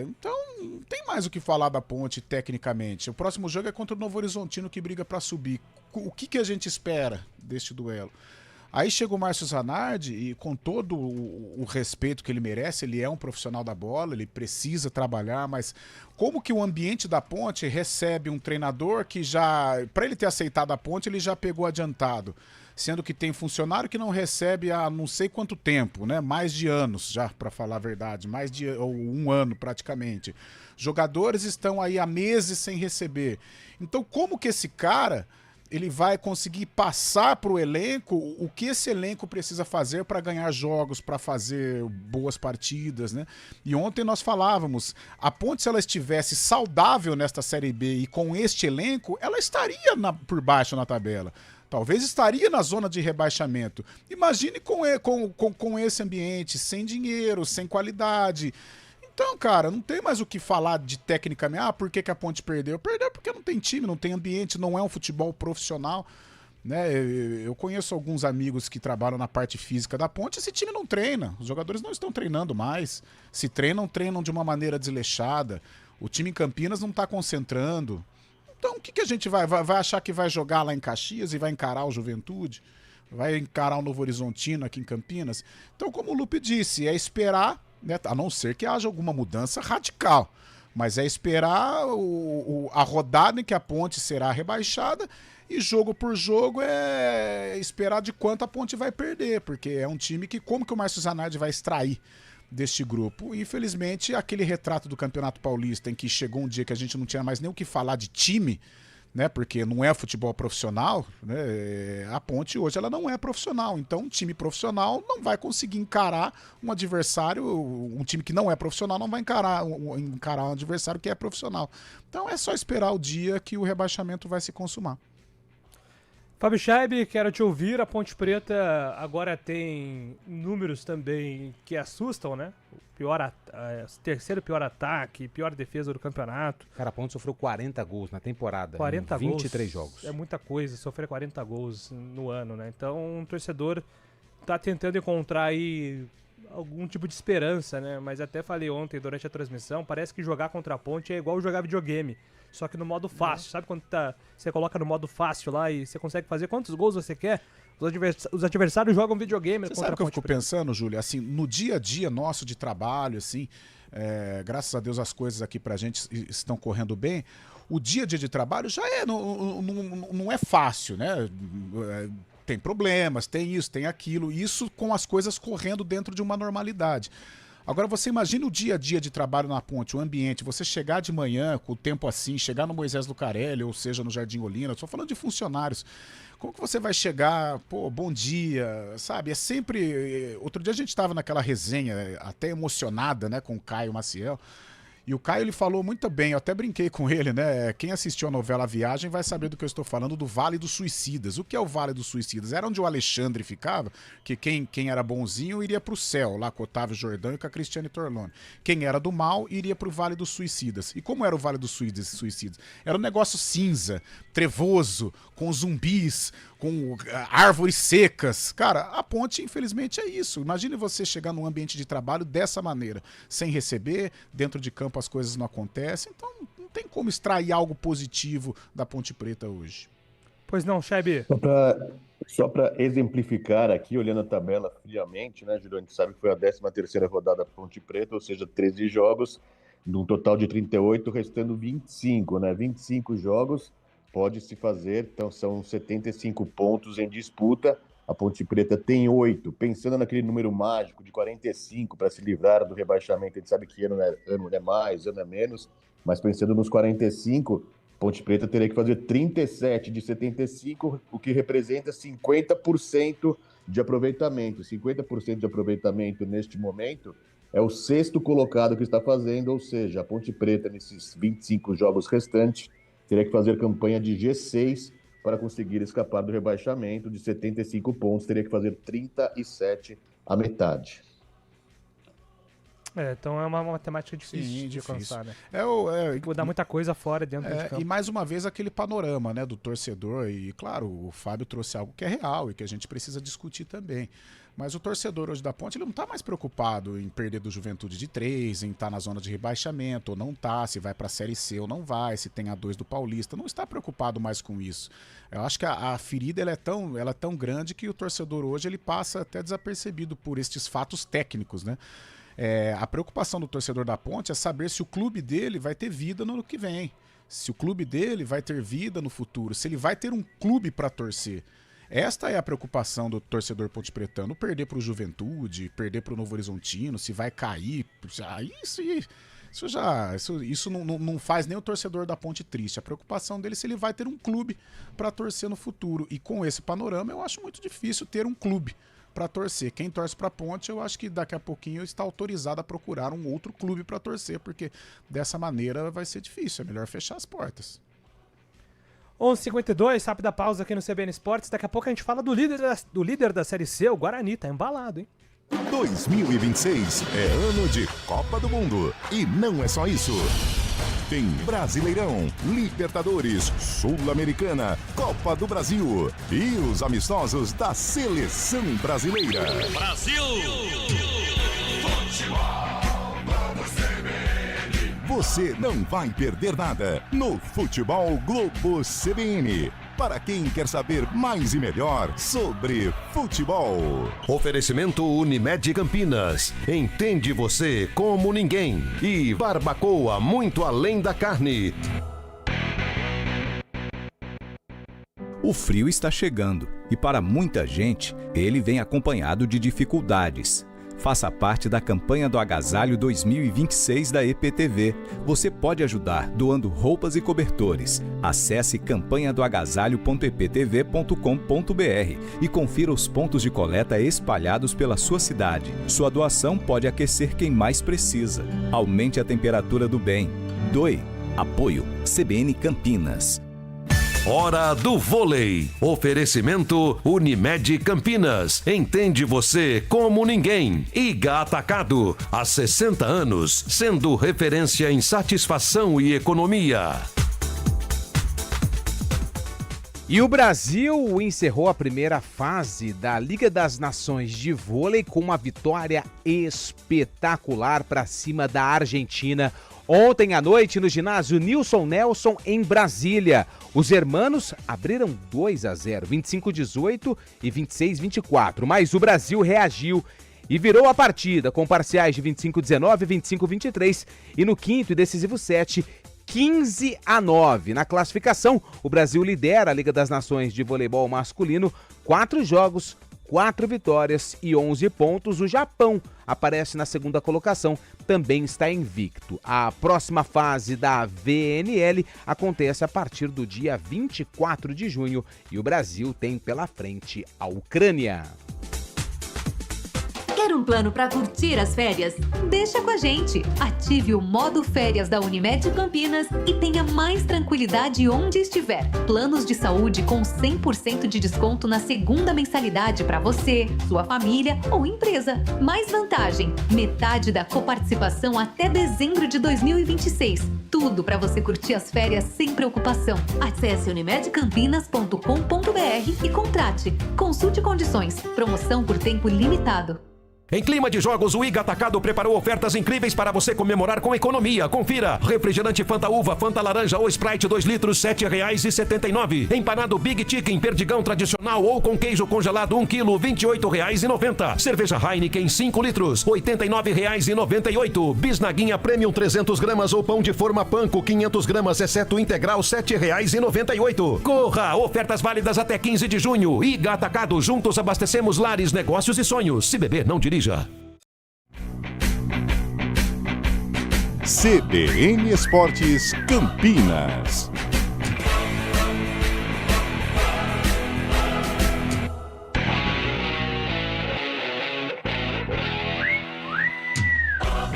Então, não tem mais o que falar da Ponte tecnicamente. O próximo jogo é contra o Novo Horizontino, que briga para subir. O que a gente espera deste duelo? Aí chega o Márcio Zanardi e, com todo o respeito que ele merece, ele é um profissional da bola, ele precisa trabalhar, mas como que o ambiente da Ponte recebe um treinador que já, para ele ter aceitado a Ponte, ele já pegou adiantado, sendo que tem funcionário que não recebe há não sei quanto tempo, né? Mais de anos já, para falar a verdade, ou um ano praticamente. Jogadores estão aí há meses sem receber. Então, como que esse cara ele vai conseguir passar para o elenco o que esse elenco precisa fazer para ganhar jogos, para fazer boas partidas, né? E ontem nós falávamos, a Ponte, se ela estivesse saudável nesta Série B e com este elenco, ela estaria por baixo na tabela. Talvez estaria na zona de rebaixamento. Imagine com esse ambiente, sem dinheiro, sem qualidade. Então, cara, não tem mais o que falar de tecnicamente. Ah, por que a Ponte perdeu? Perdeu porque não tem time, não tem ambiente, não é um futebol profissional, né? Eu conheço alguns amigos que trabalham na parte física da Ponte. Esse time não treina, os jogadores não estão treinando mais. Se treinam, treinam de uma maneira desleixada. O time em Campinas não está concentrando. Então, o que a gente vai achar que vai jogar lá em Caxias e vai encarar o Juventude? Vai encarar o Novo Horizontino aqui em Campinas? Então, como o Lupe disse, é esperar, né, a não ser que haja alguma mudança radical, mas é esperar a rodada em que a Ponte será rebaixada e jogo por jogo é esperar de quanto a Ponte vai perder, porque é um time que, como que o Márcio Zanardi vai extrair deste grupo? Infelizmente, aquele retrato do Campeonato Paulista em que chegou um dia que a gente não tinha mais nem o que falar de time, né, porque não é futebol profissional, né, a Ponte hoje ela não é profissional, então um time profissional não vai conseguir encarar um adversário, um time que não é profissional não vai encarar um adversário que é profissional. Então é só esperar o dia que o rebaixamento vai se consumar. Fábio Scheib, quero te ouvir. A Ponte Preta agora tem números também que assustam, né? Terceiro pior ataque, pior defesa do campeonato. Cara, a Ponte sofreu 40 gols na temporada. 40 em 23 jogos. É muita coisa, sofrer 40 gols no ano, né? Então, um torcedor tá tentando encontrar aí algum tipo de esperança, né? Mas até falei ontem durante a transmissão, parece que jogar contra a Ponte é igual jogar videogame, só que no modo fácil. Sabe quando você coloca no modo fácil lá e você consegue fazer quantos gols você quer? Os adversários jogam videogame. Você sabe o que eu fico pensando, Júlio? Assim, no dia a dia nosso de trabalho, assim, graças a Deus as coisas aqui pra gente estão correndo bem. O dia a dia de trabalho já não é fácil, né? Tem problemas, tem isso, tem aquilo. Isso com as coisas correndo dentro de uma normalidade. Agora você imagina o dia a dia de trabalho na Ponte, o ambiente, você chegar de manhã com o tempo assim, chegar no Moisés Lucarelli, ou seja, no Jardim Olina, estou falando de funcionários. Como que você vai chegar, pô, bom dia, sabe? É sempre... Outro dia a gente estava naquela resenha até emocionada, né, com o Caio Maciel. E o Caio, ele falou muito bem, eu até brinquei com ele, né? Quem assistiu a novela A Viagem vai saber do que eu estou falando, do Vale dos Suicidas. O que é o Vale dos Suicidas? Era onde o Alexandre ficava, que quem era bonzinho iria pro céu, lá com o Otávio Jordão e com a Cristiane Torlone. Quem era do mal iria pro Vale dos Suicidas. E como era o Vale dos Suicidas? Era um negócio cinza, trevoso, com zumbis, com árvores secas. Cara, a Ponte, infelizmente, é isso. Imagine você chegar num ambiente de trabalho dessa maneira, sem receber, dentro de campo as coisas não acontecem, então não tem como extrair algo positivo da Ponte Preta hoje. Pois não, Scheib? Só para exemplificar aqui, olhando a tabela friamente, né, Júlio, a gente sabe que foi a 13ª rodada da Ponte Preta, ou seja, 13 jogos, num total de 38, restando 25, né, 25 jogos, pode-se fazer, então são 75 pontos em disputa, a Ponte Preta tem 8, pensando naquele número mágico de 45 para se livrar do rebaixamento, a gente sabe que ano é mais, ano é menos, mas pensando nos 45, Ponte Preta teria que fazer 37 de 75, o que representa 50% de aproveitamento. 50% de aproveitamento neste momento é o 6º colocado que está fazendo, ou seja, a Ponte Preta nesses 25 jogos restantes teria que fazer campanha de G6 para conseguir escapar do rebaixamento. De 75 pontos, teria que fazer 37 a metade. Então é uma matemática difícil de difícil. alcançar, né? Mudar muita coisa fora dentro de campo. E mais uma vez aquele panorama, né, do torcedor. E claro, o Fábio trouxe algo que é real e que a gente precisa discutir também. Mas o torcedor hoje da Ponte, ele não está mais preocupado em perder do Juventude de 3, em estar na zona de rebaixamento, ou não tá, se vai para a Série C ou não vai, se tem a 2 do Paulista. Não está preocupado mais com isso. Eu acho que a ferida ela é tão grande que o torcedor hoje ele passa até desapercebido por estes fatos técnicos, né? A preocupação do torcedor da Ponte é saber se o clube dele vai ter vida no ano que vem. Se o clube dele vai ter vida no futuro, se ele vai ter um clube para torcer. Esta é a preocupação do torcedor pontepretano, perder para o Juventude, perder para o Novo Horizontino, se vai cair. Isso não faz nem o torcedor da Ponte triste. A preocupação dele é se ele vai ter um clube para torcer no futuro. E com esse panorama, eu acho muito difícil ter um clube para torcer. Quem torce para a Ponte, eu acho que daqui a pouquinho está autorizado a procurar um outro clube para torcer, porque dessa maneira vai ser difícil. É melhor fechar as portas. 11h52, rápida pausa aqui no CBN Esportes. Daqui a pouco a gente fala do líder da Série C, o Guarani. Tá embalado, hein? 2026 é ano de Copa do Mundo. E não é só isso. Tem Brasileirão, Libertadores, Sul-Americana, Copa do Brasil e os amistosos da Seleção Brasileira. Brasil! Você não vai perder nada no Futebol Globo CBN. Para quem quer saber mais e melhor sobre futebol. Oferecimento Unimed Campinas. Entende você como ninguém. E Barbacoa, muito além da carne. O frio está chegando e para muita gente, ele vem acompanhado de dificuldades. Faça parte da campanha do Agasalho 2026 da EPTV. Você pode ajudar doando roupas e cobertores. Acesse campanhadoagasalho.eptv.com.br e confira os pontos de coleta espalhados pela sua cidade. Sua doação pode aquecer quem mais precisa. Aumente a temperatura do bem. Doe. Apoio CBN Campinas. Hora do vôlei. Oferecimento Unimed Campinas. Entende você como ninguém. Iga Atacado. Há 60 anos, sendo referência em satisfação e economia. E o Brasil encerrou a primeira fase da Liga das Nações de Vôlei com uma vitória espetacular para cima da Argentina. Ontem à noite, no ginásio Nilson Nelson, em Brasília, os hermanos abriram 2-0, 25-18 e 26-24, mas o Brasil reagiu e virou a partida com parciais de 25-19, 25-23 e no quinto e decisivo set, 15-9. Na classificação, o Brasil lidera a Liga das Nações de Voleibol Masculino, 4 jogos, 4 vitórias e 11 pontos. O Japão aparece na segunda colocação, também está invicto. A próxima fase da VNL acontece a partir do dia 24 de junho e o Brasil tem pela frente a Ucrânia. Quer um plano para curtir as férias? Deixa com a gente! Ative o modo férias da Unimed Campinas e tenha mais tranquilidade onde estiver. Planos de saúde com 100% de desconto na segunda mensalidade para você, sua família ou empresa. Mais vantagem, metade da coparticipação até dezembro de 2026. Tudo para você curtir as férias sem preocupação. Acesse unimedcampinas.com.br e contrate. Consulte condições. Promoção por tempo limitado. Em clima de jogos, o Iga Atacado preparou ofertas incríveis para você comemorar com economia. Confira: refrigerante Fanta Uva, Fanta Laranja ou Sprite 2 litros, R$ 7,79. Empanado Big Chicken, perdigão tradicional ou com queijo congelado 1 quilo, R$ 28,90. Cerveja Heineken 5 litros, R$ 89,98. Bisnaguinha Premium 300 gramas ou pão de forma panko 500 gramas, exceto integral, R$ 7,98. Corra! Ofertas válidas até 15 de junho. Iga Atacado, juntos abastecemos lares, negócios e sonhos. Se beber, não dirija. CBN Esportes Campinas.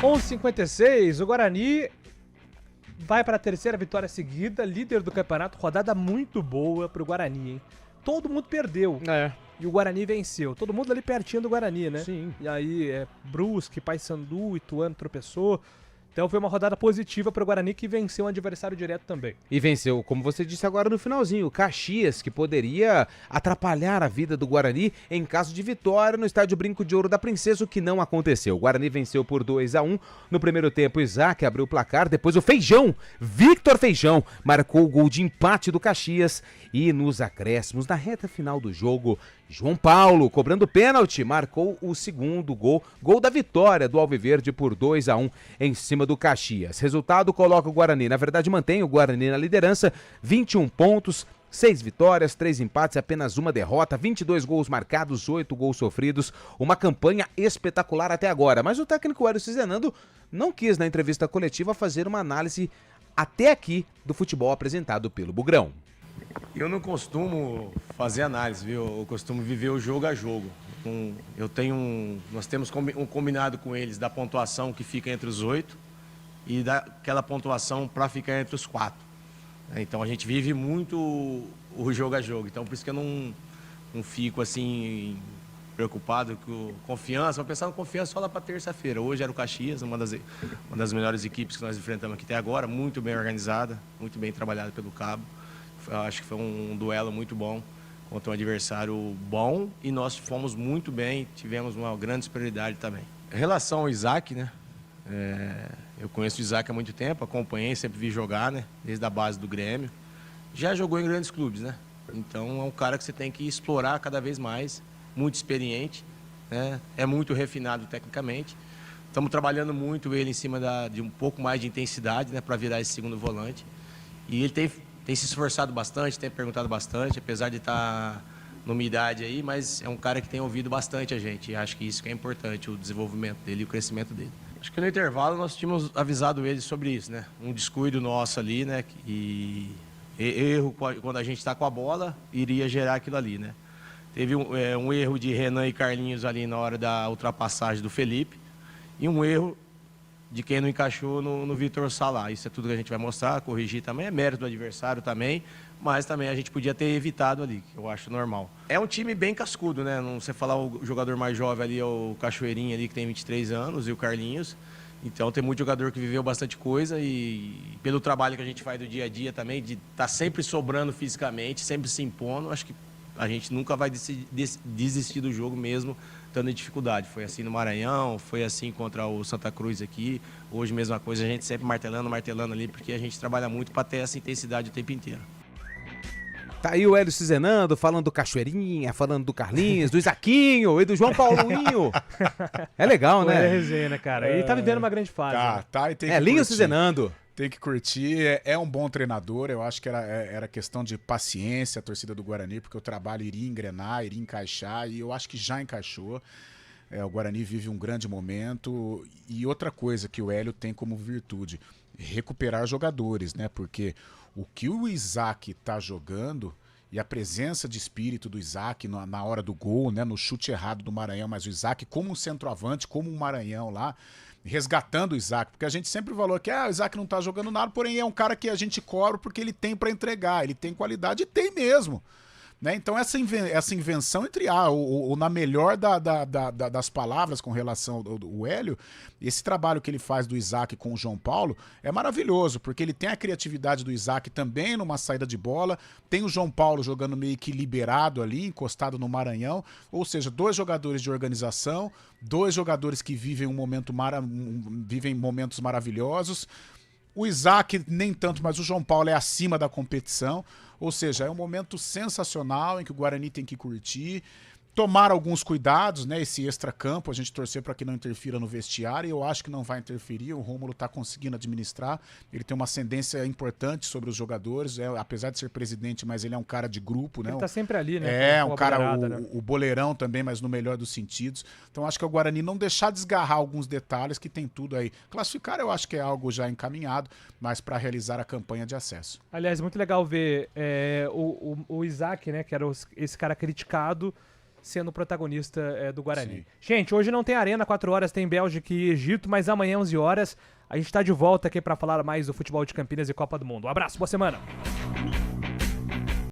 Onze 56, o Guarani vai para a terceira vitória seguida, líder do campeonato, rodada muito boa pro Guarani, hein? Todo mundo perdeu. e o Guarani venceu. Todo mundo ali pertinho do Guarani, né? Sim. E aí, Brusque, Paysandu, Ituano tropeçou. Então foi uma rodada positiva para o Guarani, que venceu um adversário direto também. E venceu, como você disse agora no finalzinho, o Caxias, que poderia atrapalhar a vida do Guarani em caso de vitória no Estádio Brinco de Ouro da Princesa, o que não aconteceu. O Guarani venceu por 2-1. No primeiro tempo, Isaac abriu o placar, depois o Feijão, Victor Feijão, marcou o gol de empate do Caxias. E nos acréscimos, na reta final do jogo, João Paulo, cobrando pênalti, marcou o segundo gol da vitória do Alviverde por 2-1 em cima do Caxias. Resultado coloca o Guarani, na verdade mantém o Guarani na liderança, 21 pontos, 6 vitórias, 3 empates, apenas uma derrota, 22 gols marcados, 8 gols sofridos, uma campanha espetacular até agora. Mas o técnico Hélio Cizenando não quis, na entrevista coletiva, fazer uma análise até aqui do futebol apresentado pelo Bugrão. Eu não costumo fazer análise, viu? Eu costumo viver o jogo a jogo. Nós temos um combinado com eles da pontuação que fica entre os 8 e daquela pontuação para ficar entre os 4. Então a gente vive muito o jogo a jogo. Então por isso que eu não fico assim preocupado com confiança. Vou pensar em confiança só lá para terça-feira. Hoje era o Caxias, uma das melhores equipes que nós enfrentamos aqui até agora, muito bem organizada, muito bem trabalhada pelo Cabo. Acho que foi um duelo muito bom contra um adversário bom e nós fomos muito bem, tivemos uma grande superioridade também. Em relação ao Isaac, né? Eu conheço o Isaac há muito tempo, acompanhei, sempre vi jogar, né? Desde a base do Grêmio. Já jogou em grandes clubes, né? Então é um cara que você tem que explorar cada vez mais, muito experiente, né? É muito refinado tecnicamente. Estamos trabalhando muito ele em cima de um pouco mais de intensidade, né? Para virar esse segundo volante. E ele tem se esforçado bastante, tem perguntado bastante, apesar de estar numa idade aí, mas é um cara que tem ouvido bastante a gente. E acho que isso que é importante, o desenvolvimento dele e o crescimento dele. Acho que no intervalo nós tínhamos avisado ele sobre isso, né? Um descuido nosso ali, né? E erro quando a gente está com a bola, iria gerar aquilo ali, né? Teve um erro de Renan e Carlinhos ali na hora da ultrapassagem do Felipe e um erro de quem não encaixou no Vitor Sala. Isso é tudo que a gente vai mostrar, corrigir também, é mérito do adversário também, mas também a gente podia ter evitado ali, que eu acho normal. É um time bem cascudo, né? Não você falar o jogador mais jovem ali é o Cachoeirinho ali, que tem 23 anos, e o Carlinhos. Então tem muito jogador que viveu bastante coisa e pelo trabalho que a gente faz do dia a dia também, de estar sempre sobrando fisicamente, sempre se impondo, acho que a gente nunca vai desistir do jogo mesmo estando em dificuldade. Foi assim no Maranhão, foi assim contra o Santa Cruz aqui. Hoje, mesma coisa, a gente sempre martelando ali, porque a gente trabalha muito para ter essa intensidade o tempo inteiro. Tá aí o Hélio Cizenando falando do Cachoeirinha, falando do Carlinhos, do Isaquinho e do João Paulinho. É legal, né? É resenha, né, cara? Ele tá vivendo uma grande fase. Tá, e tem que Linho Cizenando. Tem que curtir, é um bom treinador, eu acho que era questão de paciência a torcida do Guarani, porque o trabalho iria engrenar, iria encaixar, e eu acho que já encaixou. O Guarani vive um grande momento, e outra coisa que o Hélio tem como virtude, recuperar jogadores, né? Porque o que o Isaac tá jogando, e a presença de espírito do Isaac na hora do gol, né? No chute errado do Maranhão, mas o Isaac como um centroavante, como um Maranhão lá, resgatando o Isaac, porque a gente sempre falou que o Isaac não tá jogando nada, porém é um cara que a gente cobra porque ele tem para entregar, ele tem qualidade e tem mesmo, né? Então essa invenção entre ou na melhor das palavras com relação ao Hélio, esse trabalho que ele faz do Isaac com o João Paulo é maravilhoso, porque ele tem a criatividade do Isaac também numa saída de bola, tem o João Paulo jogando meio que liberado ali, encostado no Maranhão, ou seja, 2 jogadores de organização, 2 jogadores que vivem vivem momentos maravilhosos. O Isaac nem tanto, mas o João Paulo é acima da competição. Ou seja, é um momento sensacional em que o Guarani tem que curtir, tomar alguns cuidados, né? Esse extracampo, a gente torcer para que não interfira no vestiário, e eu acho que não vai interferir, o Rômulo está conseguindo administrar, ele tem uma ascendência importante sobre os jogadores, apesar de ser presidente, mas ele é um cara de grupo, né? Ele tá sempre ali, né? É, um cara, o boleirão também, mas no melhor dos sentidos. Então acho que o Guarani não deixar desgarrar alguns detalhes que tem tudo aí. Classificar eu acho que é algo já encaminhado, mas para realizar a campanha de acesso. Aliás, muito legal ver o Isaac, né, que era esse cara criticado, sendo o protagonista do Guarani. Sim. Gente, hoje não tem Arena, 4 horas tem Bélgica e Egito, mas amanhã, 11 horas, a gente tá de volta aqui para falar mais do futebol de Campinas e Copa do Mundo. Um abraço, boa semana!